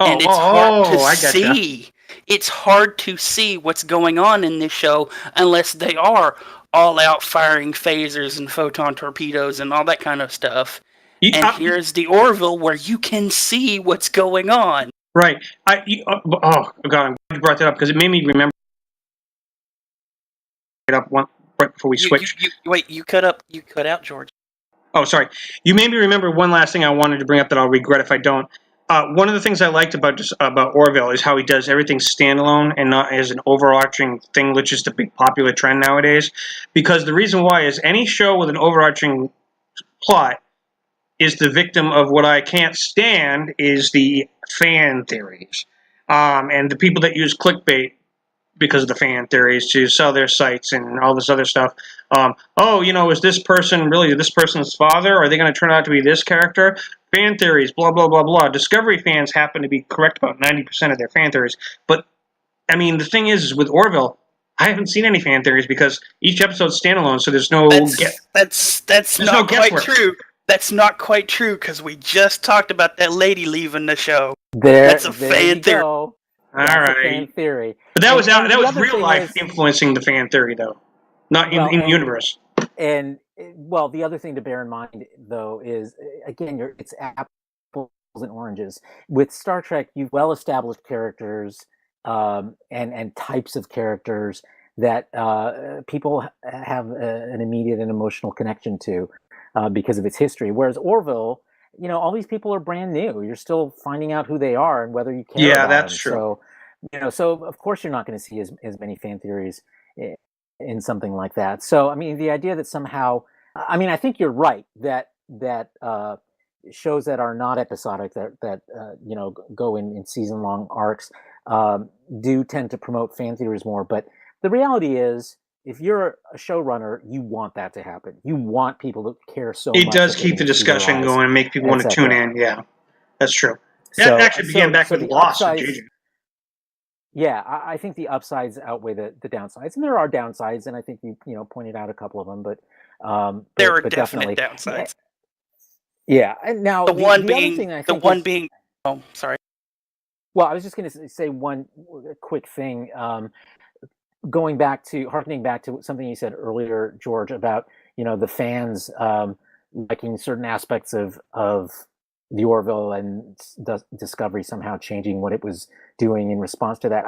And it's hard to see. It's hard to see what's going on in this show unless they are all out firing phasers and photon torpedoes and all that kind of stuff. Here's the Orville where you can see what's going on. Right. God, I'm glad you brought that up because it made me remember. Right before we switch. You cut out, George. Oh, sorry. You made me remember one last thing I wanted to bring up that I'll regret if I don't. One of the things I liked about Orville is how he does everything standalone and not as an overarching thing, which is the big popular trend nowadays. Because the reason why is any show with an overarching plot is the victim of what I can't stand is the fan theories. And the people that use clickbait because of the fan theories to sell their sites and all this other stuff. Is this person really this person's father? Are they going to turn out to be this character? Fan theories, blah, blah, blah, blah. Discovery fans happen to be correct about 90% of their fan theories. But, I mean, the thing is with Orville, I haven't seen any fan theories because each episode's standalone, so there's no... That's not quite true. That's not quite true, because we just talked about that lady leaving the show. That's a fan theory. All right. Fan theory. But that was real life influencing the fan theory, though, not in universe. And the other thing to bear in mind, though, is again, it's apples and oranges. With Star Trek, you've well-established characters and types of characters that people have an immediate and emotional connection to because of its history. Whereas Orville, all these people are brand new. You're still finding out who they are and whether you care about them. Yeah, that's true. So of course you're not going to see as many fan theories in something like that. So, I mean, the idea that somehow, I think you're right that shows that are not episodic, that go in season-long arcs, do tend to promote fan theories more. But the reality is, if you're a showrunner, you want that to happen. You want people to care so much. It does keep the discussion going and make people want to tune in. Yeah, that's true. That actually began back with Lost with JJ. Yeah, I think the upsides outweigh the downsides, and there are downsides, and I think you pointed out a couple of them, but there are definitely downsides. Yeah, and now the one being. Oh, sorry. Well, I was just going to say one quick thing. Harkening back to something you said earlier, George, about the fans liking certain aspects of the Orville and Discovery somehow changing what it was doing in response to that.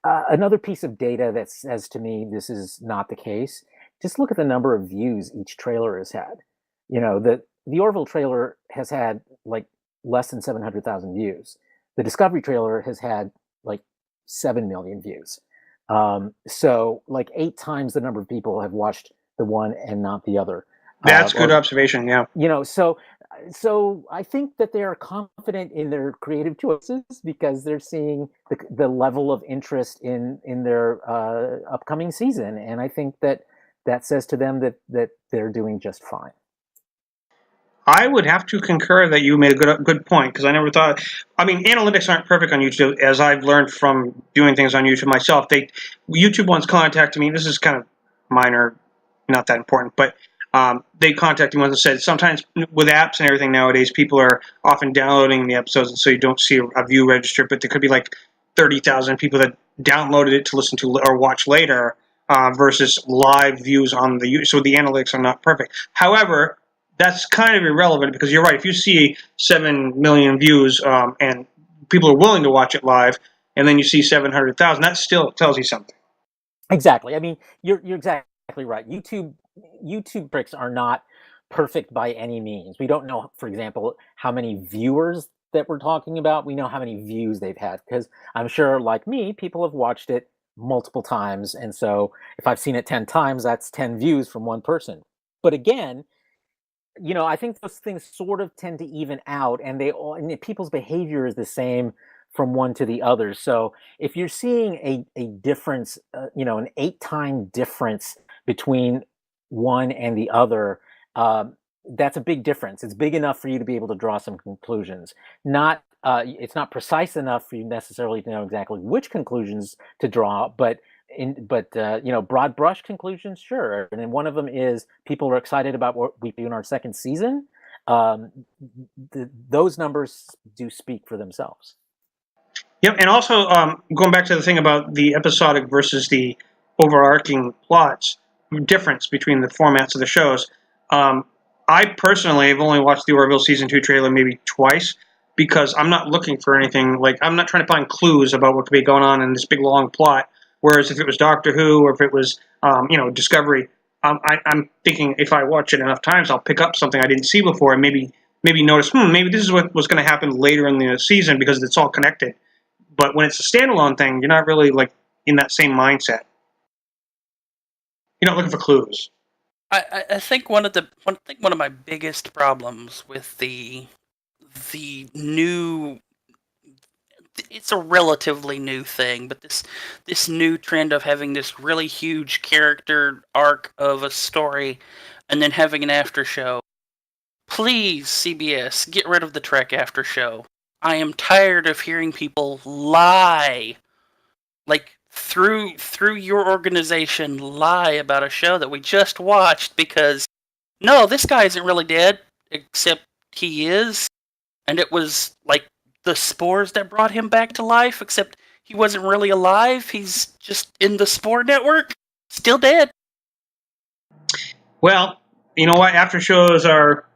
Another piece of data that says to me this is not the case. Just look at the number of views each trailer has had. The Orville trailer has had like less than 700,000 views. The Discovery trailer has had like 7 million views. So like 8 times the number of people have watched the one and not the other. That's good observation. Yeah. So I think that they are confident in their creative choices because they're seeing the level of interest in their upcoming season, and I think that says to them that they're doing just fine. I would have to concur that you made a good point, because I never thought... I mean, analytics aren't perfect on YouTube, as I've learned from doing things on YouTube myself. YouTube once contacted me. This is kind of minor, not that important, but they contacted me once and said sometimes with apps and everything nowadays, people are often downloading the episodes, and so you don't see a view register, but there could be like 30,000 people that downloaded it to listen to or watch later versus live views on the... So the analytics are not perfect. However... that's kind of irrelevant because you're right. If you see 7 million views and people are willing to watch it live, and then you see 700,000, that still tells you something. Exactly. I mean, you're exactly right. YouTube bricks are not perfect by any means. We don't know, for example, how many viewers that we're talking about. We know how many views they've had because I'm sure, like me, people have watched it multiple times, and so if I've seen it 10 times, that's 10 views from one person. But again, I think those things sort of tend to even out, and people's behavior is the same from one to the other. So if you're seeing a difference, an 8-time difference between one and the other, that's a big difference. It's big enough for you to be able to draw some conclusions. It's not precise enough for you necessarily to know exactly which conclusions to draw, but broad brush conclusions, sure. And then one of them is people are excited about what we do in our second season. Those numbers do speak for themselves. Yep, and also going back to the thing about the episodic versus the overarching plots, difference between the formats of the shows. I personally have only watched the Orville season 2 trailer maybe twice because I'm not looking for anything. Like, I'm not trying to find clues about what could be going on in this big long plot. Whereas if it was Doctor Who or if it was Discovery, I'm thinking if I watch it enough times, I'll pick up something I didn't see before and maybe notice, maybe this is what was going to happen later in the season because it's all connected. But when it's a standalone thing, you're not really like in that same mindset. You're not looking for clues. I think one of my biggest problems with the new, it's a relatively new thing, but this new trend of having this really huge character arc of a story and then having an after show. Please, CBS, get rid of the Trek after show. I am tired of hearing people lie, like through your organization, lie about a show that we just watched because no, this guy isn't really dead, except he is, and it was like the spores that brought him back to life, except he wasn't really alive. He's just in the spore network, still dead. Well, you know what? After shows are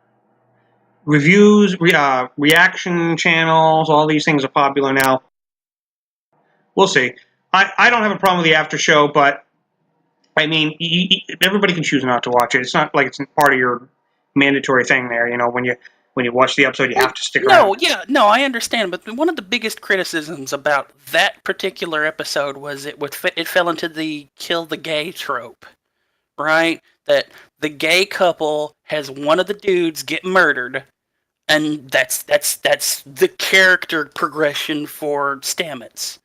reviews, reaction channels. All these things are popular now. We'll see. I don't have a problem with the after show, but I mean, everybody can choose not to watch it. It's not like it's part of your mandatory thing there. When you watch the episode, you have to stick around. No, I understand. But one of the biggest criticisms about that particular episode was it fell into the kill the gay trope, right? That the gay couple has one of the dudes get murdered, and that's the character progression for Stamets.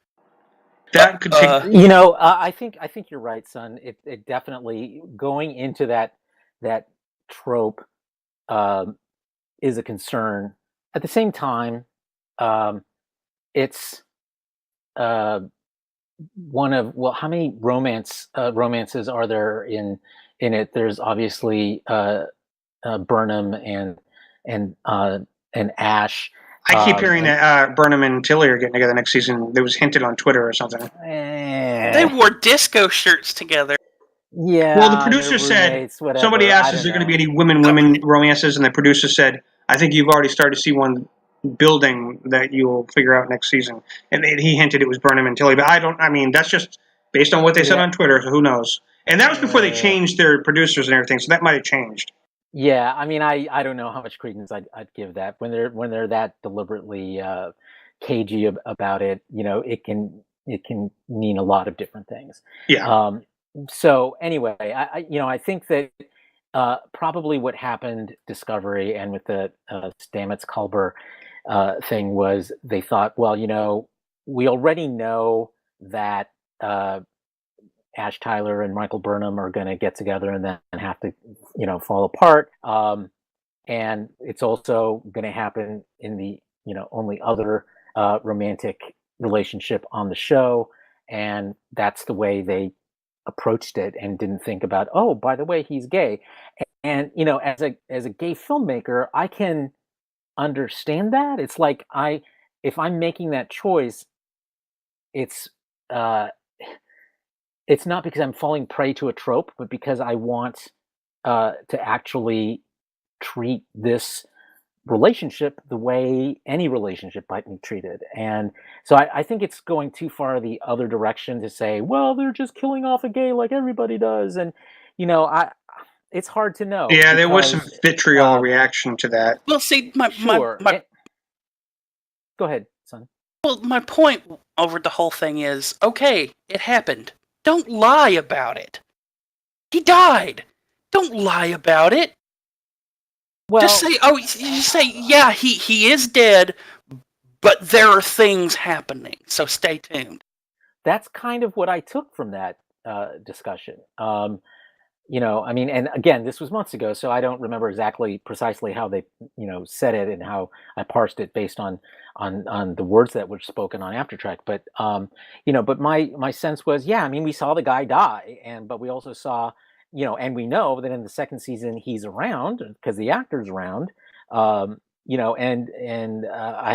That could take. I think you're right, son. It definitely going into that trope is a concern. At the same time, it's one of how many romances are there in it? There's obviously Burnham and Ash. I keep hearing that Burnham and Tilly are getting together next season. It was hinted on Twitter or something. They wore disco shirts together. Yeah. Well, the producer said, somebody asked, is there going to be any women romances? And the producer said, I think you've already started to see one building that you'll figure out next season. And he hinted it was Burnham and Tilly. But that's just based on what they said on Twitter, so who knows? And that was before they changed their producers and everything, so that might have changed. Yeah, I mean, I don't know how much credence I'd give that when they're that deliberately cagey about it. It can mean a lot of different things. Yeah. So anyway, I think that probably what happened Discovery and with the Stamets Culber thing was they thought, well, we already know that Ash Tyler and Michael Burnham are going to get together and then have to, fall apart. And it's also going to happen in the, only other romantic relationship on the show. And that's the way they approached it and didn't think about, oh, by the way, he's gay. And, as a gay filmmaker, I can understand that. It's like if I'm making that choice, it's not because I'm falling prey to a trope, but because I want to actually treat this relationship the way any relationship might be treated. And so I think it's going too far the other direction to say, well, they're just killing off a gay like everybody does. And, it's hard to know Yeah, there was some because, vitriol reaction to that. Well, see, sure. Go ahead, son. well, my point over the whole thing is, okay, it happened. Don't lie about it. He died. Don't lie about it. Well, Just say, yeah, he is dead, but there are things happening, so stay tuned. that's kind of what I took from that discussion. And again, this was months ago, so I don't remember precisely how they, said it and how I parsed it based on the words that were spoken on Aftertrack. But my sense was, yeah, I mean, we saw the guy die, but we also saw, and we know that in the second season he's around because the actor's around. I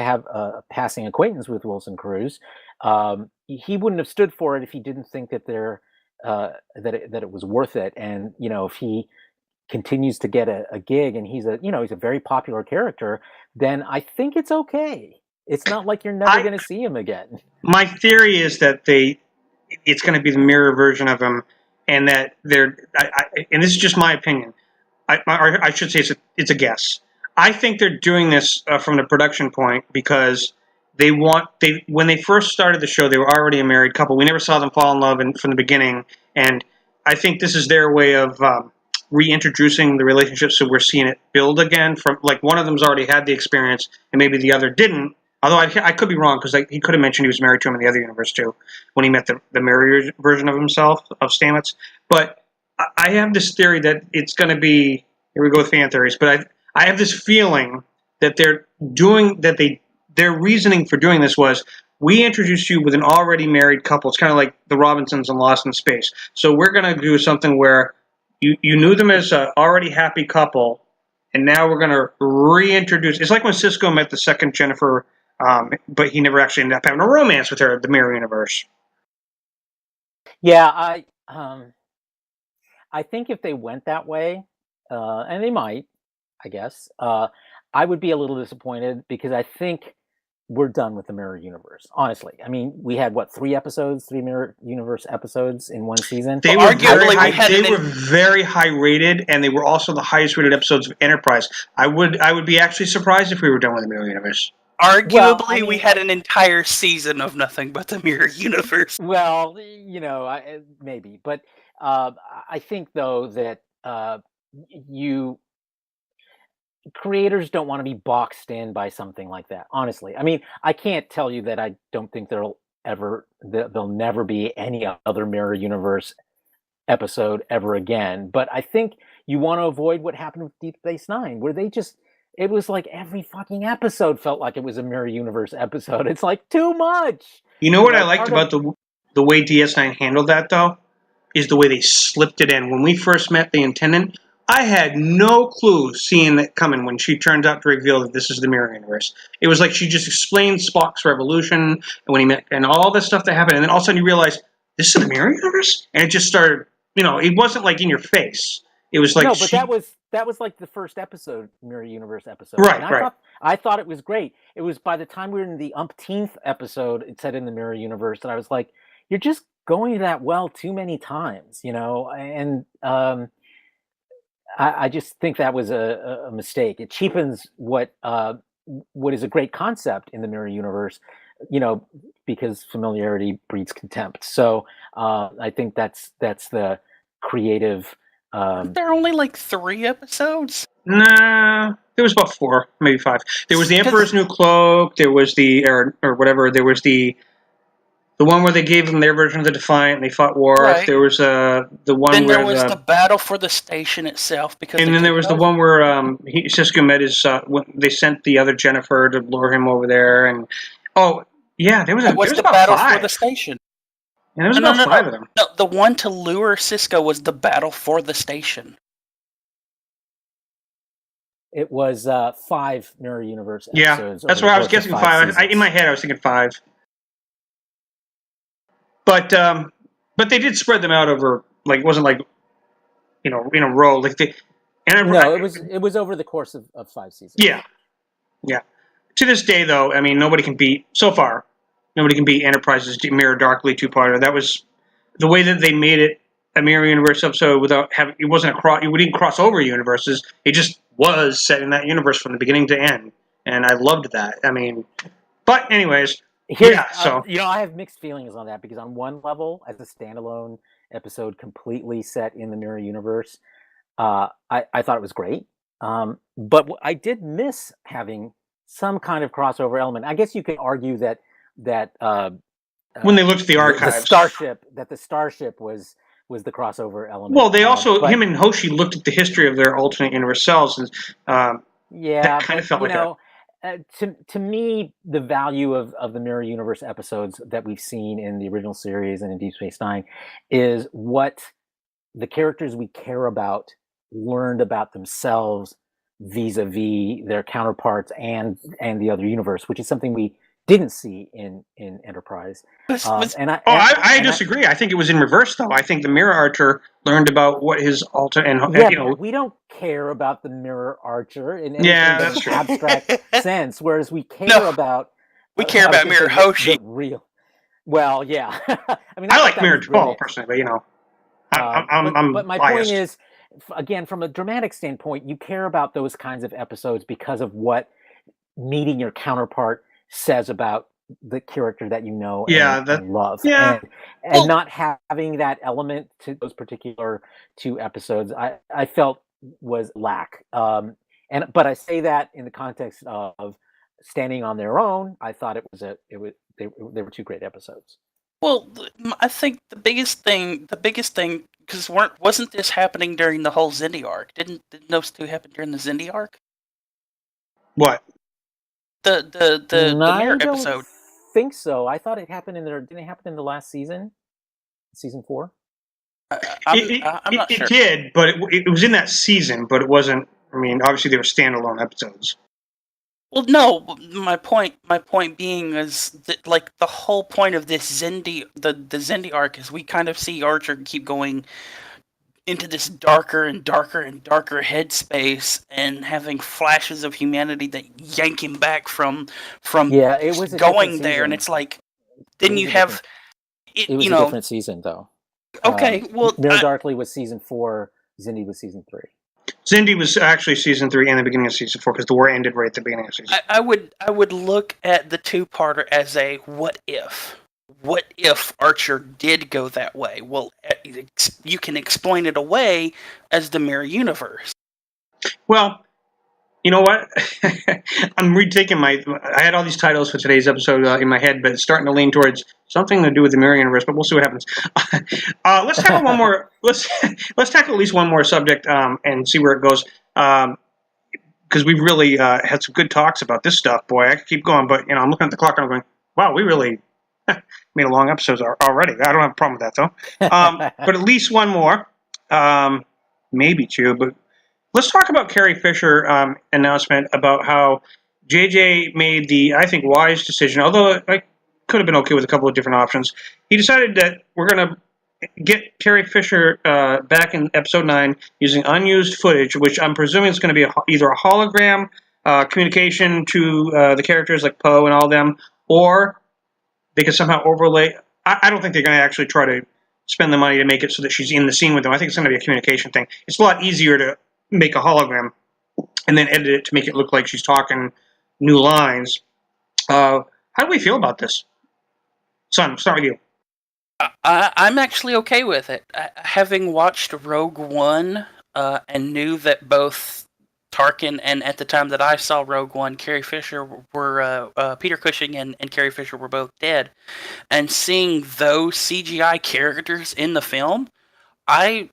have a passing acquaintance with Wilson Cruz. He wouldn't have stood for it if he didn't think that that it was worth it. And if he continues to get a gig and he's a very popular character, then I think it's okay. It's not like you're never going to see him again. My theory is that it's going to be the mirror version of him, and that and this is just my opinion. I should say it's a guess. I think they're doing this from the production point because when they first started the show, they were already a married couple. We never saw them fall in love from the beginning, and I think this is their way of reintroducing the relationship, so we're seeing it build again. From like one of them's already had the experience, and maybe the other didn't. Although I could be wrong because he could have mentioned he was married to him in the other universe too, when he met the married version of himself of Stamets. But I have this theory that it's going to be. Here we go with fan theories, but I have this feeling that their reasoning for doing this was, we introduced you with an already married couple. It's kind of like the Robinsons in Lost in Space. So we're going to do something where you knew them as an already happy couple, and now we're going to reintroduce. It's like when Cisco met the second Jennifer, but he never actually ended up having a romance with her, the mirror universe. Yeah, I think if they went that way, and they might, I guess, I would be a little disappointed because I think we're done with the mirror universe. Honestly, I mean, we had three mirror universe episodes in one season. They were very high rated, and they were also the highest rated episodes of Enterprise. I would be actually surprised if we were done with the mirror universe. Arguably, we had an entire season of nothing but the mirror universe. Well, maybe, but I think though that creators don't want to be boxed in by something like that. Honestly, I mean, I can't tell you that I don't think there'll never be any other mirror universe episode ever again. But I think you want to avoid what happened with Deep Space Nine, where it was like every fucking episode felt like it was a mirror universe episode. It's like too much. You know what I liked about the way DS9 handled that though, is the way they slipped it in. When we first met the Intendant, I had no clue seeing that coming when she turns out to reveal that this is the mirror universe. It was like she just explained Spock's revolution and when he met and all this stuff that happened, and then all of a sudden you realize this is the mirror universe, and it just started. It wasn't like in your face. It was like that was like the first episode, mirror universe episode. Right, and I thought it was great. It was by the time we were in the umpteenth episode, it said in the mirror universe, and I was like, you're just going to that well too many times, and I just think that was a mistake. It cheapens what is a great concept in the mirror universe, because familiarity breeds contempt. So I think that's the creative. There are only like 3 episodes? Nah, there was about 4, maybe 5. There was the Emperor's New Cloak. There was or whatever. There was the one where they gave them their version of the Defiant and they fought Worf. Right. There was the one then where there was the battle for the station itself. And then there was the one where Cisco met they sent the other Jennifer to lure him over there. And there was the about battle 5. for the station. And there was about 5 of them. No, the one to lure Cisco was the battle for the station. It was 5 mirror universe Yeah, episodes. that's where I was guessing 5. In my head, I was thinking 5. But they did spread them out over, like, it wasn't like, in a row. Like And No, it was over the course of 5 seasons. Yeah. To this day, though, I mean, nobody can beat Enterprise's Mirror Darkly two-parter. That was the way that they made it a Mirror Universe episode without having it wasn't we didn't cross over universes. It just was set in that universe from the beginning to end, and I loved that. I mean, but anyways, so I have mixed feelings on that because on one level, as a standalone episode completely set in the Mirror Universe, I thought it was great. But I did miss having some kind of crossover element. I guess you could argue that when they looked at the archives, the starship was the crossover element. Well, they also him and Hoshi looked at the history of their alternate universe selves, and that kind of felt like to me, the value of the Mirror Universe episodes that we've seen in the original series and in Deep Space Nine is what the characters we care about learned about themselves vis-a-vis their counterparts and the other universe, which is something we didn't see in Enterprise. I disagree. I think it was in reverse, though. I think the Mirror Archer learned about what his we don't care about the Mirror Archer in any abstract sense, whereas we care about Mirror Hoshi. Real. Well, yeah. I mean, I like Mirror Paul personally, but but my biased. point is, again, from a dramatic standpoint, you care about those kinds of episodes because of what meeting your counterpart says about the character that you know and love. Yeah. And not having that element to those particular 2 episodes, I felt was lack. But I say that in the context of standing on their own. I thought they were 2 great episodes. Well, I think the biggest thing, because wasn't this happening during the whole Xindi arc? Didn't those 2 happen during the Xindi arc? What? The Mirror episode. I think so. I thought it happened didn't it happen in the last season? Season 4? I'm not sure. It did, but it was in that season, but it wasn't. I mean, obviously they were standalone episodes. Well, no. My point being is that, like, the whole point of this Xindi, the Xindi arc, is we kind of see Archer keep going into this darker and darker and darker headspace, and having flashes of humanity that yank him back from it was going there, and it's like, then you have it was a different season, though. Okay, well, Mirror Darkly was season 4. Xindi was season 3. Xindi was actually season 3 and the beginning of season 4 because the war ended right at the beginning of season. I would look at the 2-parter as a what if. What if Archer did go that way? Well, you can explain it away as the Mirror Universe. Well, you know what? I'm retaking I had all these titles for today's episode in my head, but it's starting to lean towards something to do with the Mirror Universe. But we'll see what happens. Let's tackle one more. Let's tackle at least one more subject and see where it goes. Because we've really had some good talks about this stuff. Boy, I could keep going, but I'm looking at the clock and I'm going, wow, we really made a long episode already. I don't have a problem with that though. But at least one more, maybe 2, but. Let's talk about Carrie Fisher announcement about how JJ made the, I think, wise decision, although I could have been okay with a couple of different options. He decided that we're going to get Carrie Fisher back in episode 9 using unused footage, which I'm presuming is going to be either a hologram communication to the characters like Poe and all them, or they could somehow overlay. I don't think they're going to actually try to spend the money to make it so that she's in the scene with them. I think it's going to be a communication thing. It's a lot easier to make a hologram and then edit it to make it look like she's talking new lines. How do we feel about this? Son, start with you. I'm actually okay with it. Having watched Rogue One and knew that both Tarkin and, at the time that I saw Rogue One, Carrie Fisher were Peter Cushing and Carrie Fisher were both dead, and seeing those CGI characters in the film, I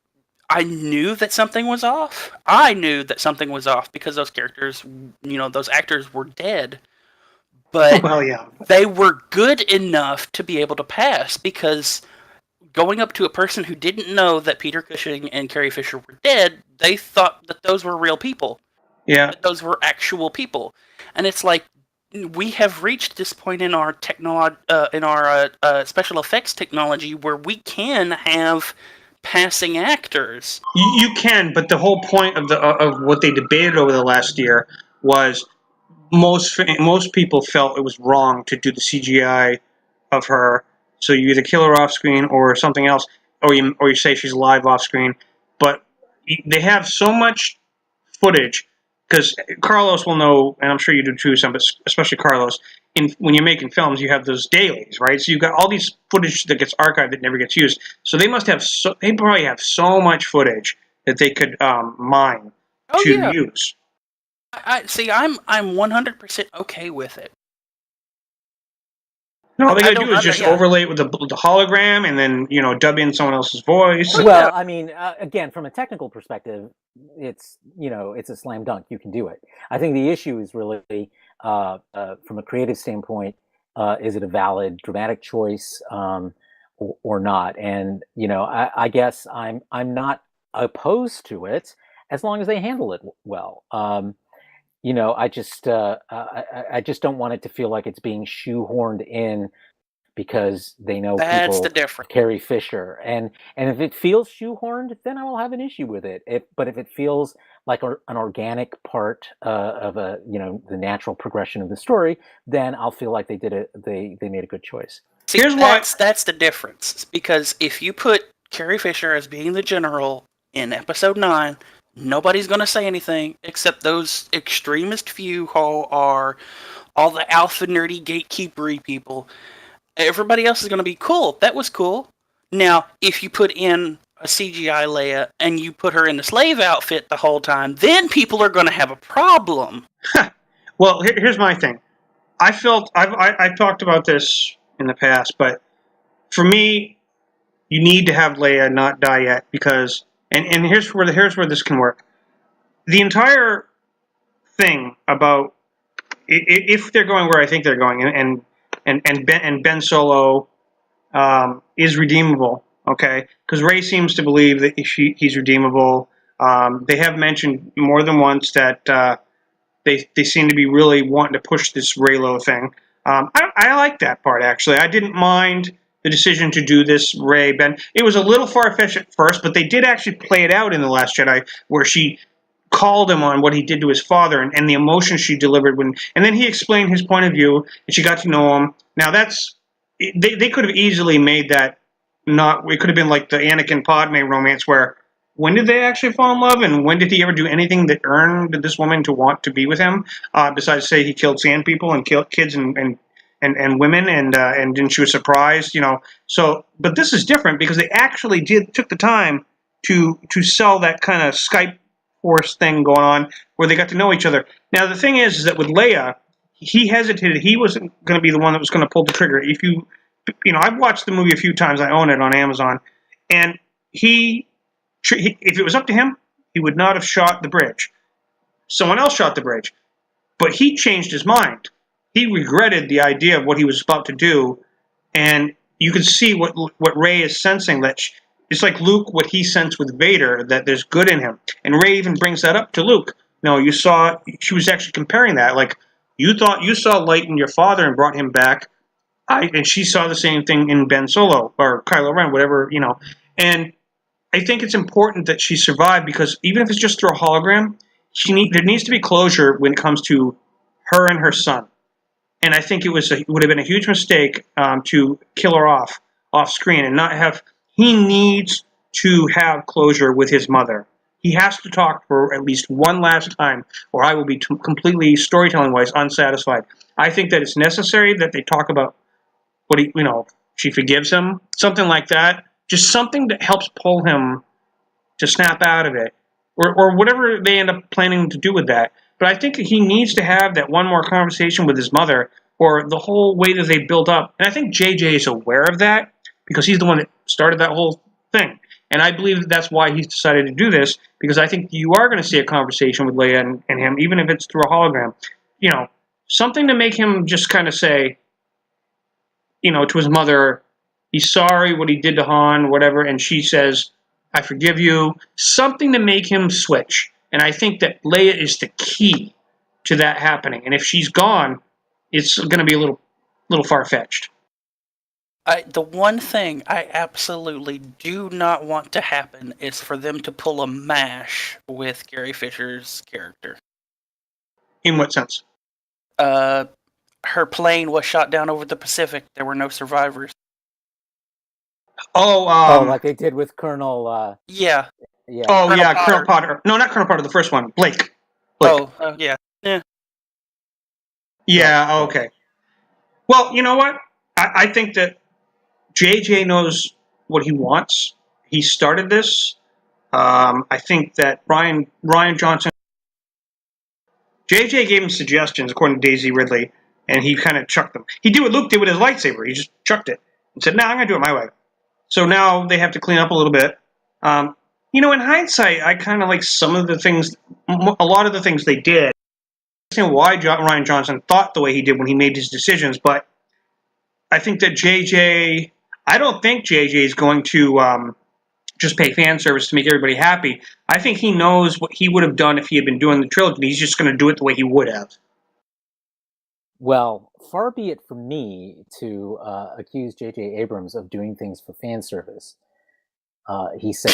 knew that something was off. I knew that something was off because those characters, those actors were dead. But they were good enough to be able to pass, because going up to a person who didn't know that Peter Cushing and Carrie Fisher were dead, they thought that those were real people. Yeah. That those were actual people. And it's like, we have reached this point in our special effects technology where we can have passing actors. You can, but the whole point of what they debated over the last year was most people felt it was wrong to do the CGI of her. So you either kill her off screen or something else, or you say she's alive off screen. But they have so much footage, because Carlos will know, and I'm sure you do too, but especially Carlos. When you're making films, you have those dailies, right? So you've got all these footage that gets archived that never gets used. So they must have they probably have so much footage that they could mine to use. I see. I'm 100% okay with it. No, all they gotta do is just overlay it with the hologram, and then dub in someone else's voice. Well, I mean, again, from a technical perspective, it's a slam dunk. You can do it. I think the issue is really from a creative standpoint, is it a valid dramatic choice or not? And I guess I'm not opposed to it as long as they handle it well. I just don't want it to feel like it's being shoehorned in because they know that's people, the difference. Carrie Fisher, and if it feels shoehorned, then I will have an issue with it. But if it feels like an organic part of the natural progression of the story, then I'll feel like they made a good choice. See, that's the difference, because if you put Carrie Fisher as being the general in episode 9. Nobody's going to say anything except those extremist few who are all the alpha nerdy gatekeepery people. Everybody else is going to be cool. That was cool. Now, if you put in a CGI Leia and you put her in the slave outfit the whole time, then people are going to have a problem. Well, here's my thing. I've talked about this in the past, but for me, you need to have Leia not die yet, because and here's where this can work. The entire thing about if they're going where I think they're going, and Ben Solo is redeemable, okay? Because Rey seems to believe that he's redeemable. They have mentioned more than once that they seem to be really wanting to push this Reylo thing. I like that part, actually. I didn't mind the decision to do this Rey Ben. It was a little far-fetched at first, but they did actually play it out in The Last Jedi, where she called him on what he did to his father and the emotion she delivered and then he explained his point of view, and she got to know him. Now they could have easily made that it could have been like the Anakin Padme romance, where when did they actually fall in love, and when did he ever do anything that earned this woman to want to be with him, besides say he killed sand people and killed kids and women, and then she was surprised, So, but this is different because they actually took the time to sell that kind of Skype force thing going on, where they got to know each other. Now the thing is that with Leia, he hesitated. He wasn't going to be the one that was going to pull the trigger. If I've watched the movie a few times. I own it on Amazon, and if it was up to him, he would not have shot the bridge. Someone else shot the bridge, but he changed his mind. He regretted the idea of what he was about to do, and you can see what Rey is sensing. That it's like Luke, what he sensed with Vader, that there's good in him. And Rey even brings that up to Luke. You saw, she was actually comparing that. Like, you thought you saw light in your father and brought him back, and she saw the same thing in Ben Solo, or Kylo Ren, whatever, And I think it's important that she survived, because even if it's just through a hologram, there needs to be closure when it comes to her and her son. And I think it would have been a huge mistake to kill her off screen and not have. He needs to have closure with his mother. He has to talk for at least one last time, or I will be completely, storytelling-wise, unsatisfied. I think that it's necessary that they talk about what she forgives him, something like that. Just something that helps pull him to snap out of it, or whatever they end up planning to do with that. But I think he needs to have that one more conversation with his mother, or the whole way that they build up. And I think JJ is aware of that, because he's the one that started that whole thing. And I believe that's why he's decided to do this, because I think you are going to see a conversation with Leia and him, even if it's through a hologram. Something to make him just kind of say, to his mother, he's sorry what he did to Han, whatever, and she says, I forgive you. Something to make him switch. And I think that Leia is the key to that happening. And if she's gone, it's going to be a little far-fetched. The one thing I absolutely do not want to happen is for them to pull a MASH with Carrie Fisher's character. In what sense? Her plane was shot down over the Pacific. There were no survivors. Like they did with Colonel. Yeah. Yeah. Oh, Colonel yeah, Potter. Colonel Potter. No, not Colonel Potter, the first one. Blake. Oh, yeah. Yeah. Yeah, okay. Well, you know what? I think that JJ knows what he wants. He started this. I think that Ryan Johnson... JJ gave him suggestions, according to Daisy Ridley, and he kind of chucked them. He did what Luke did with his lightsaber. He just chucked it and said, I'm going to do it my way. So now they have to clean up a little bit. In hindsight, I kind of like some of the things, a lot of the things they did. I understand why Ryan Johnson thought the way he did when he made his decisions, but I think that I don't think JJ is going to just pay fan service to make everybody happy. I think he knows what he would have done if he had been doing the trilogy. He's just going to do it the way he would have. Well, far be it from me to accuse J.J. Abrams of doing things for fan service. He said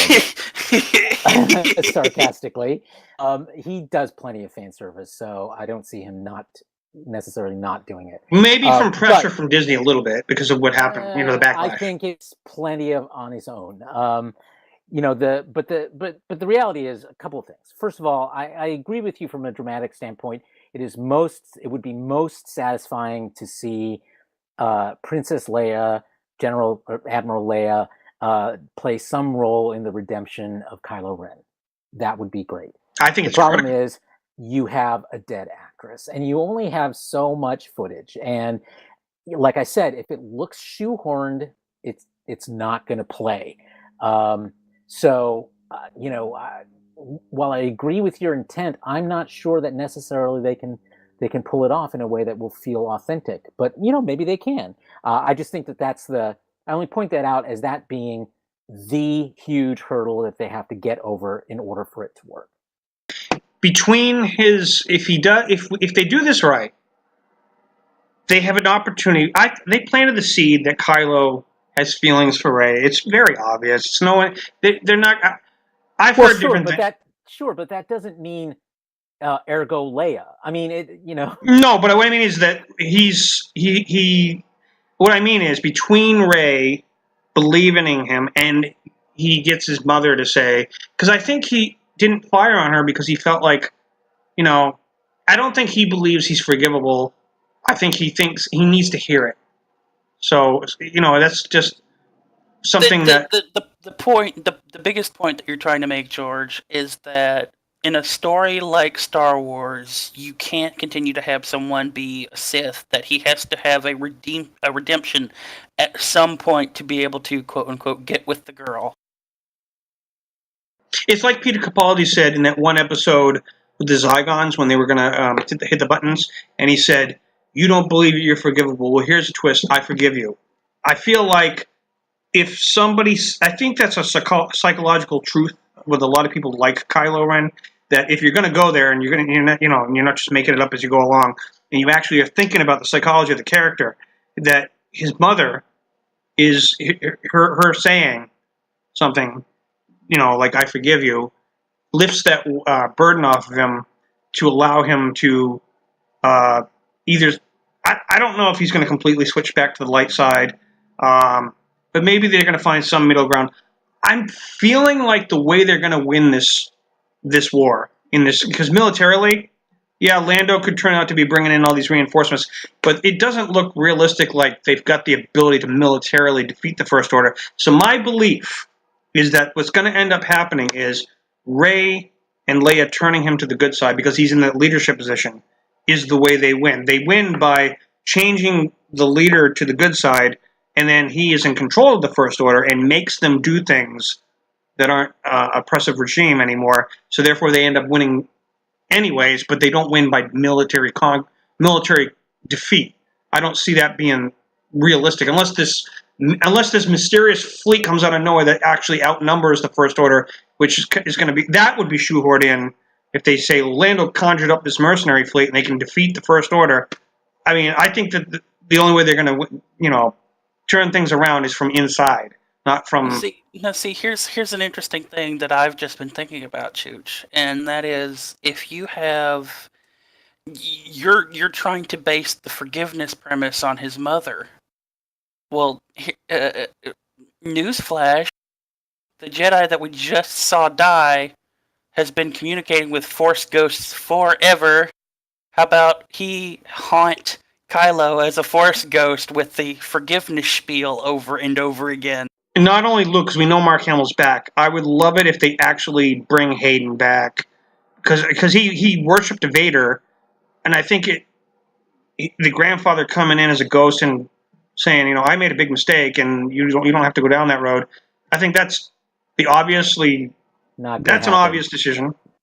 sarcastically. He does plenty of fan service, so I don't see him not necessarily not doing it. Maybe from pressure from Disney a little bit because of what happened, the backlash. I think it's plenty of on his own. But the reality is a couple of things. First of all, I agree with you from a dramatic standpoint. It would be most satisfying to see Princess Leia, Admiral Leia, play some role in the redemption of Kylo Ren. That would be great. I think the problem is you have a dead actress and you only have so much footage. And like I said, if it looks shoehorned, it's not going to play. While I agree with your intent, I'm not sure that necessarily they can pull it off in a way that will feel authentic. But maybe they can. I just think I only point that out as that being the huge hurdle that they have to get over in order for it to work. Between if they do this right, they have an opportunity. They planted the seed that Kylo has feelings for Rey. It's very obvious. It's no one. They're not. I've heard different things. But that doesn't mean ergo Leia. I mean, No, but what I mean is that what I mean is between Rey believing in him and he gets his mother to say, because I think he didn't fire on her because he felt like, I don't think he believes he's forgivable. I think he thinks he needs to hear it. So, that's just something the biggest point that you're trying to make, George, is that in a story like Star Wars, you can't continue to have someone be a Sith, that he has to have a redemption at some point to be able to, quote unquote, get with the girl. It's like Peter Capaldi said in that one episode with the Zygons when they were going to hit the buttons, and he said, "You don't believe you're forgivable. Well, here's a twist. I forgive you." I feel like if somebody... I think that's a psychological truth with a lot of people like Kylo Ren, that if you're going to go there and you're not just making it up as you go along, and you actually are thinking about the psychology of the character, that his mother is her saying something, like "I forgive you," lifts that burden off of him to allow him to either... I don't know if he's going to completely switch back to the light side, but maybe they're going to find some middle ground. I'm feeling like the way they're going to win this war because militarily, yeah, Lando could turn out to be bringing in all these reinforcements, but it doesn't look realistic like they've got the ability to militarily defeat the First Order. So my belief is that what's going to end up happening is Rey and Leia turning him to the good side because he's in the leadership position is the way they win. They win by changing the leader to the good side, and then he is in control of the First Order and makes them do things that aren't oppressive regime anymore. So therefore they end up winning anyways, but they don't win by military defeat. I don't see that being realistic unless this mysterious fleet comes out of nowhere that actually outnumbers the First Order, which is going to be... That would be shoehorned in if they say Lando conjured up this mercenary fleet and they can defeat the First Order. I mean, I think that the only way they're going to, turn things around is from inside, not from. Here's an interesting thing that I've just been thinking about, Chooch, and that is if you have you're trying to base the forgiveness premise on his mother. Well, newsflash: the Jedi that we just saw die has been communicating with Force ghosts forever. How about he haunt Kylo as a Force ghost with the forgiveness spiel over and over again? And not only Luke, because we know Mark Hamill's back. I would love it if they actually bring Hayden back, because he worshipped Vader, and I think the grandfather coming in as a ghost and saying, you know, I made a big mistake, and you don't have to go down that road. I think that's an obvious decision.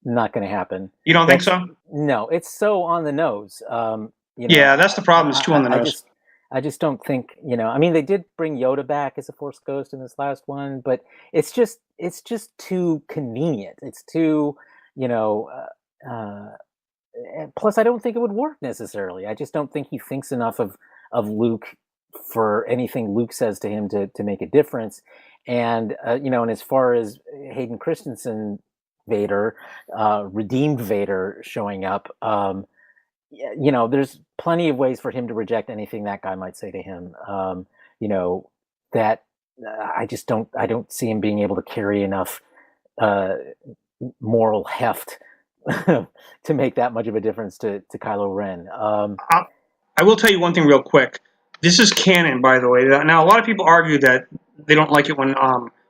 Not going to happen. You don't think so? No, it's so on the nose. Yeah, that's the problem. It's too on the nose. I just don't think, I mean, they did bring Yoda back as a Force ghost in this last one, but it's just too convenient. It's too, plus I don't think it would work necessarily. I just don't think he thinks enough of Luke for anything Luke says to him to make a difference. And, and as far as Hayden Christensen Vader, redeemed Vader showing up, there's plenty of ways for him to reject anything that guy might say to him. That I don't see him being able to carry enough moral heft to make that much of a difference to Kylo Ren. I will tell you one thing real quick. This is canon, by the way. Now, a lot of people argue that they don't like it when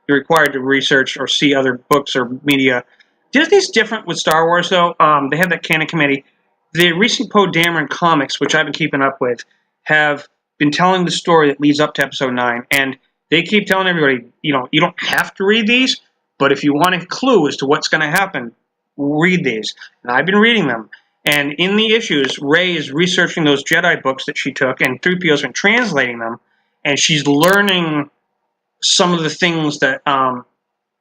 you're required to research or see other books or media. Disney's different with Star Wars, though. They have that canon committee. The recent Poe Dameron comics, which I've been keeping up with, have been telling the story that leads up to Episode 9. And they keep telling everybody, you don't have to read these, but if you want a clue as to what's going to happen, read these. And I've been reading them. And in the issues, Rey is researching those Jedi books that she took, and 3PO's been translating them. And she's learning some of the things that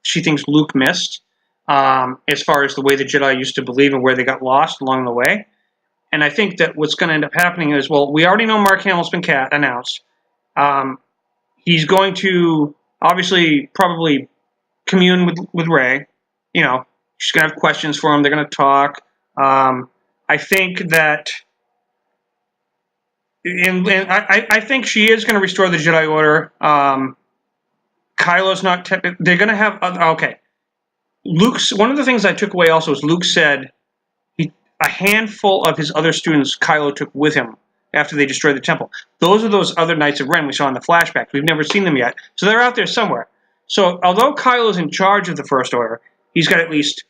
she thinks Luke missed, as far as the way the Jedi used to believe and where they got lost along the way. And I think that what's going to end up happening is, well, we already know Mark Hamill's been announced. He's going to obviously probably commune with Rey. She's going to have questions for him. They're going to talk. I think that, I think she is going to restore the Jedi Order. Kylo's not. They're going to have. Okay. Luke's. One of the things I took away also is Luke said a handful of his other students Kylo took with him after they destroyed the temple. Those are those other Knights of Ren we saw in the flashback. We've never seen them yet. So they're out there somewhere. So although Kylo's in charge of the First Order, he's got at least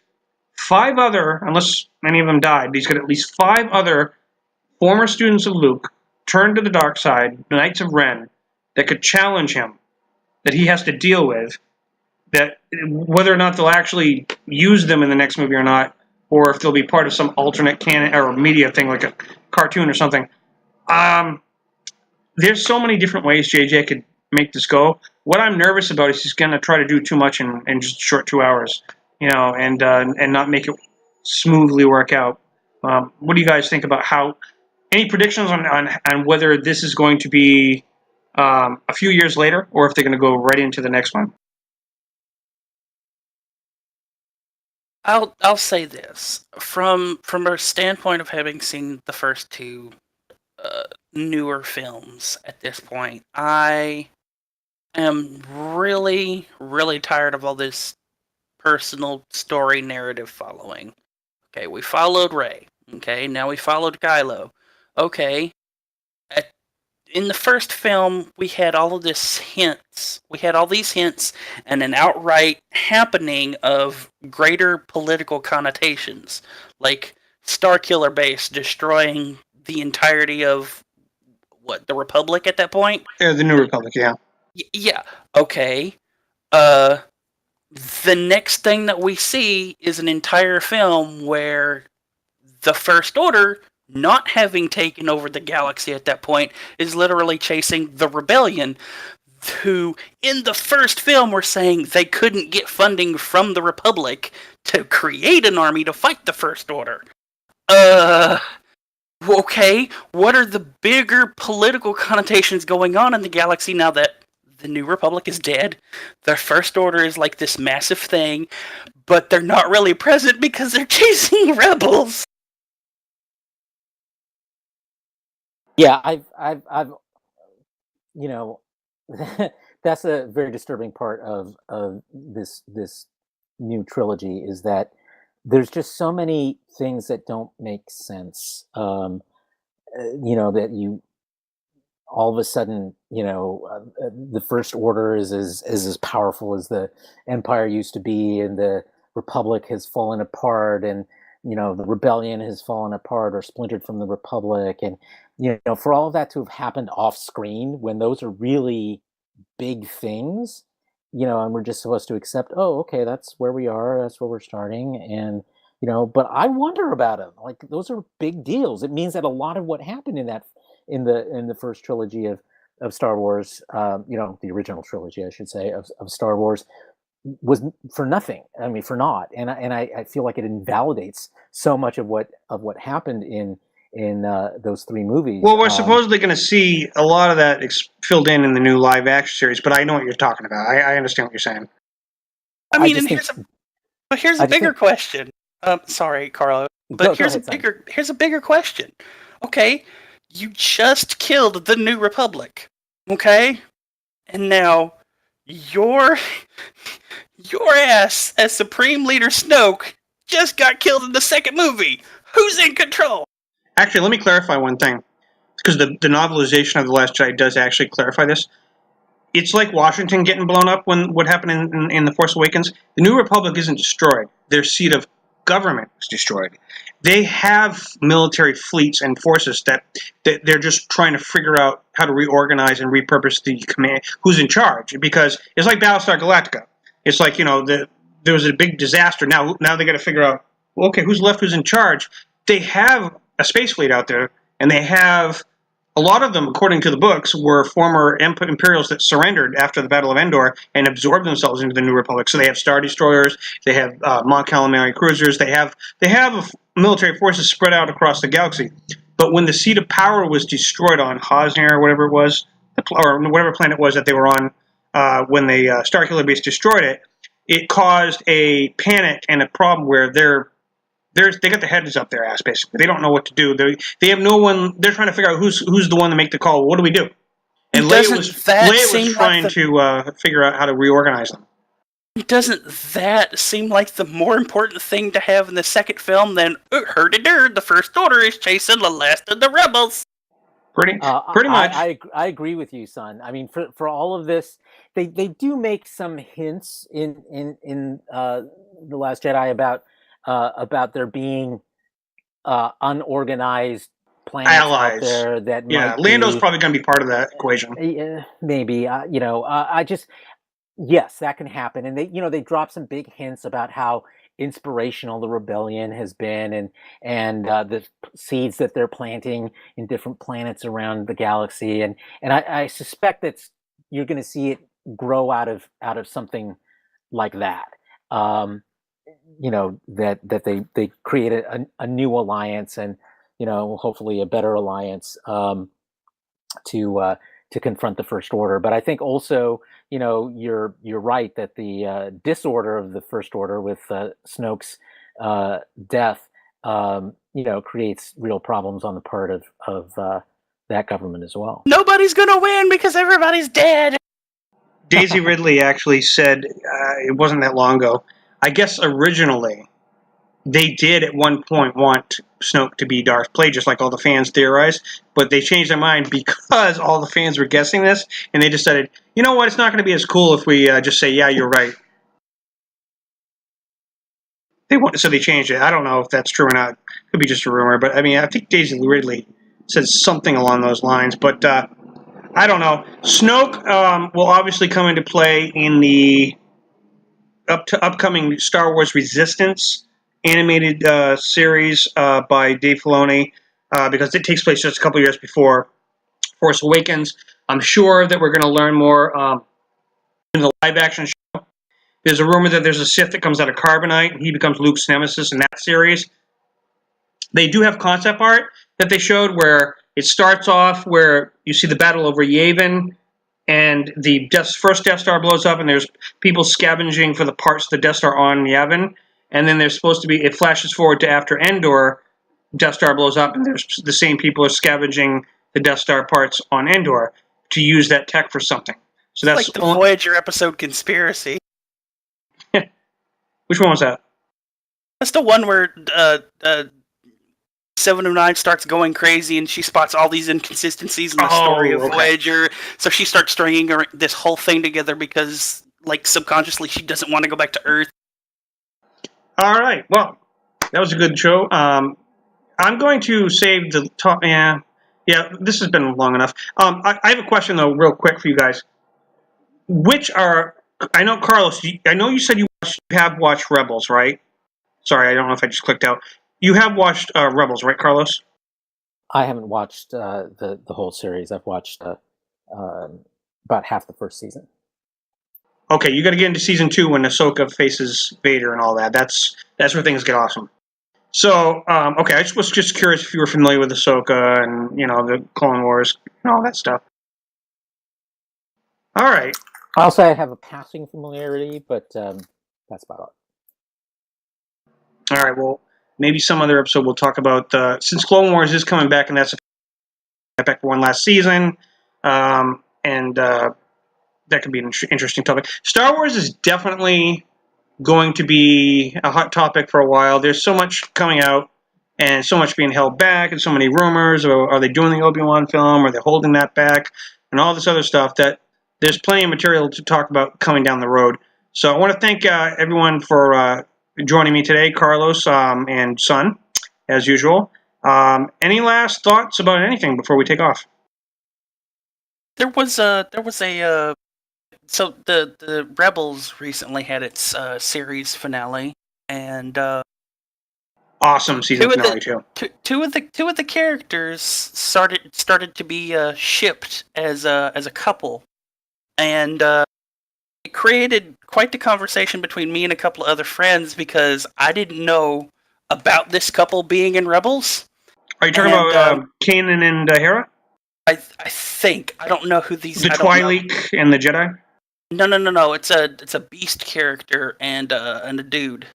5 other, unless many of them died, he's got at least 5 other former students of Luke turned to the dark side, the Knights of Ren, that could challenge him, that he has to deal with, that whether or not they'll actually use them in the next movie or not, or if they'll be part of some alternate canon or media thing like a cartoon or something. There's so many different ways JJ could make this go. What I'm nervous about is he's going to try to do too much in just a short 2 hours, and not make it smoothly work out. What do you guys think about any predictions on whether this is going to be a few years later, or if they're going to go right into the next one? I'll say this from a standpoint of having seen the first 2 newer films at this point. I am really, really tired of all this personal story narrative following. Okay, we followed Rey. Okay, now we followed Kylo. Okay, in the first film, we had all of these hints. We had all these hints and an outright happening of greater political connotations, like Starkiller Base destroying the entirety of the Republic at that point. Yeah, the New Republic. Yeah. Yeah. Okay. The next thing that we see is an entire film where the First Order, not having taken over the galaxy at that point, is literally chasing the rebellion, who in the first film were saying they couldn't get funding from the Republic to create an army to fight the First Order. Okay, what are the bigger political connotations going on in the galaxy now that the New Republic is dead. The First Order is like this massive thing, but they're not really present because they're chasing rebels. Yeah, you know, that's a very disturbing part of this new trilogy, is that there's just so many things that don't make sense. That you all of a sudden, the First Order is as powerful as the Empire used to be, and the Republic has fallen apart, and the Rebellion has fallen apart or splintered from the Republic, and for all of that to have happened off screen when those are really big things, and we're just supposed to accept, oh, okay, that's where we are, that's where we're starting, and but I wonder about them. Like, those are big deals. It means that a lot of what happened in the first trilogy of Star Wars, the original trilogy, I should say, of Star Wars, was for nothing. I mean, for naught. And I feel like it invalidates so much of what happened in those three movies. Well, we're supposedly going to see a lot of that filled in the new live action series, but I know what you're talking about. I understand what you're saying. I mean, here's a bigger question. Sorry, Carlo, but here's a bigger question. Okay, you just killed the New Republic. Okay, and now your ass as Supreme Leader Snoke just got killed in the second movie. Who's in control? Actually, let me clarify one thing, because the novelization of The Last Jedi does actually clarify this. It's like Washington getting blown up when what happened in The Force Awakens. The New Republic isn't destroyed. Their seat of government is destroyed. They have military fleets and forces that they're just trying to figure out how to reorganize and repurpose the command, who's in charge. Because it's like Battlestar Galactica. It's like, there was a big disaster. Now they got to figure out, well, okay, who's left, who's in charge. They have a space fleet out there, and they have a lot of them, according to the books, were former Imperials that surrendered after the Battle of Endor and absorbed themselves into the New Republic. So they have Star Destroyers, they have Mon Calamari cruisers, they have military forces spread out across the galaxy. But when the seat of power was destroyed on Hosnier, or whatever it was, or whatever planet it was that they were on, when the Starkiller base destroyed it, it caused a panic and a problem where they got their heads up their ass, basically. They don't know what to do. They have no one. They're trying to figure out who's the one to make the call. What do we do? And Leia was trying to figure out how to reorganize them. Doesn't that seem like the more important thing to have in the second film than the First Order is chasing the last of the rebels? Pretty much. I agree with you, son. I mean, for all of this, they do make some hints in The Last Jedi about there being unorganized planets allies out there that Lando's probably going to be part of that equation. Maybe I just, yes, that can happen, and they drop some big hints about how inspirational the rebellion has been, and the seeds that they're planting in different planets around the galaxy, and I suspect that you're going to see it grow out of something like that. That they create a new alliance, and hopefully a better alliance to confront the First Order. But I think also you're right that the disorder of the First Order with Snoke's death creates real problems on the part of that government as well. Nobody's gonna win because everybody's dead. Daisy Ridley actually said, it wasn't that long ago, I guess originally they did at one point want Snoke to be Darth Plagueis, just like all the fans theorized, but they changed their mind because all the fans were guessing this, and they decided, you know what, it's not going to be as cool if we just say, yeah, you're right. So they changed it. I don't know if that's true or not. It could be just a rumor, but I mean, I think Daisy Ridley said something along those lines, but I don't know. Snoke will obviously come into play in the upcoming Star Wars Resistance animated series by Dave Filoni, because it takes place just a couple years before Force Awakens. I'm sure that we're going to learn more in the live-action show. There's a rumor that there's a Sith that comes out of Carbonite, and he becomes Luke's nemesis in that series. They do have concept art that they showed where it starts off where you see the battle over Yavin, and the first Death Star blows up, and there's people scavenging for the parts of the Death Star on Yavin, and then there's supposed to be, it flashes forward to after Endor, Death Star blows up, and there's the same people are scavenging the Death Star parts on Endor to use that tech for something. So it's that's like the Voyager episode Conspiracy. Which one was that? That's the one where 709 starts going crazy and she spots all these inconsistencies in the story of Voyager. So she starts stringing this whole thing together because, like, subconsciously she doesn't want to go back to Earth. All right. Well, that was a good show. I'm going to save the top. Yeah. This has been long enough. I have a question though, real quick for you guys. I know Carlos. I know you said you have watched Rebels, right? Sorry, I don't know if I just clicked out. You have watched Rebels, right, Carlos? I haven't watched the whole series. I've watched about half the first season. Okay, you got to get into season 2 when Ahsoka faces Vader and all that. That's where things get awesome. So, okay, I was just curious if you were familiar with Ahsoka and the Clone Wars and all that stuff. All right. I'll say I have a passing familiarity, but that's about it. All right. Well, maybe some other episode we'll talk about since Clone Wars is coming back, and that's back for one last season, and that could be an interesting topic. Star Wars is definitely going to be a hot topic for a while. There's so much coming out, and so much being held back, and so many rumors. Or are they doing the Obi-Wan film? Are they holding that back? And all this other stuff that there's plenty of material to talk about coming down the road. So I want to thank everyone for joining me today, Carlos and Son, as usual. Any last thoughts about anything before we take off? There was a so the Rebels recently had its series finale, and awesome season finale too. Two of the characters started to be shipped as a couple, and it created quite the conversation between me and a couple of other friends because I didn't know about this couple being in Rebels. Are you talking about Kanan and Hera? I think I don't know who these. The Twi'lek and the Jedi. No. It's a beast character and a dude.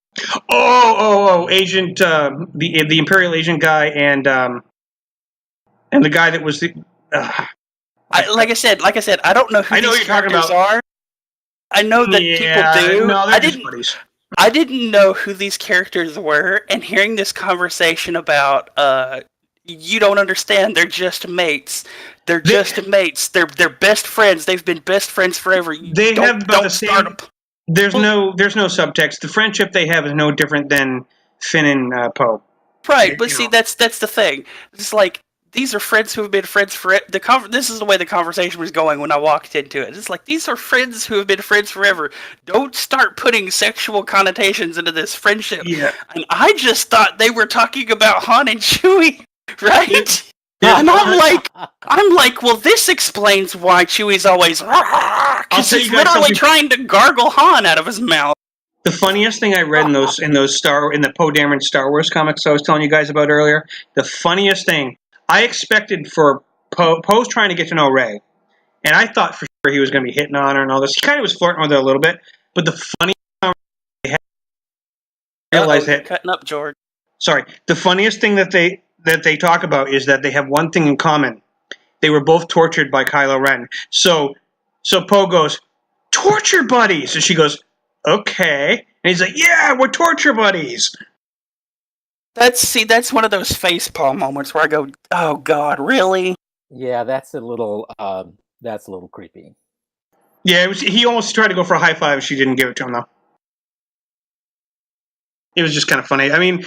Oh! Agent, the Imperial agent guy and the guy that was the. Like I said, I don't know who these characters are. I know that people do. No, they're just buddies. I didn't know who these characters were, and hearing this conversation about you don't understand, they're just mates. They're just mates. They're best friends. They've been best friends forever. Don't start them. There's no subtext. The friendship they have is no different than Finn and Poe. Right, but see, that's the thing. It's like these are friends who have been friends forever. This is the way the conversation was going when I walked into it. It's like these are friends who have been friends forever. Don't start putting sexual connotations into this friendship. Yeah. And I just thought they were talking about Han and Chewie, right? Yeah. And I'm like, well, this explains why Chewie's always because he's literally trying to gargle Han out of his mouth. The funniest thing I read in the Poe Dameron Star Wars comics I was telling you guys about earlier, the funniest thing I expected for Poe's trying to get to know Rey, and I thought for sure he was going to be hitting on her and all this. He kind of was flirting with her a little bit, but the funniest they had, realized that cutting up, George. Sorry, the funniest thing that they talk about is that they have one thing in common. They were both tortured by Kylo Ren. So Poe goes, "Torture buddies," and she goes, "Okay," and he's like, "Yeah, we're torture buddies." That's one of those facepalm moments where I go, "Oh God, really?" Yeah, that's a little creepy. Yeah, he almost tried to go for a high five. She didn't give it to him though. It was just kind of funny. I mean,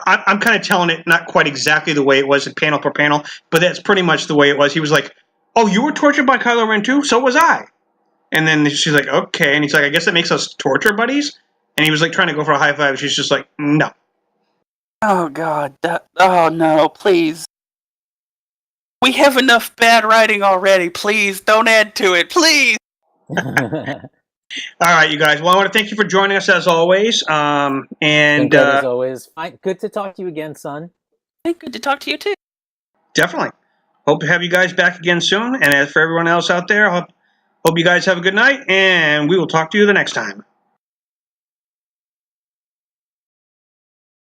I'm kind of telling it not quite exactly the way it was at panel per panel, but that's pretty much the way it was. He was like, "Oh, you were tortured by Kylo Ren too? So was I." And then she's like, "Okay," and he's like, "I guess that makes us torture buddies." And he was like trying to go for a high five. She's just like, "No." Oh God! Oh no! Please, we have enough bad writing already. Please don't add to it. Please. All right, you guys. Well, I want to thank you for joining us as always. As always, good to talk to you again, son. Good to talk to you too. Definitely. Hope to have you guys back again soon. And as for everyone else out there, Hope you guys have a good night, and we will talk to you the next time.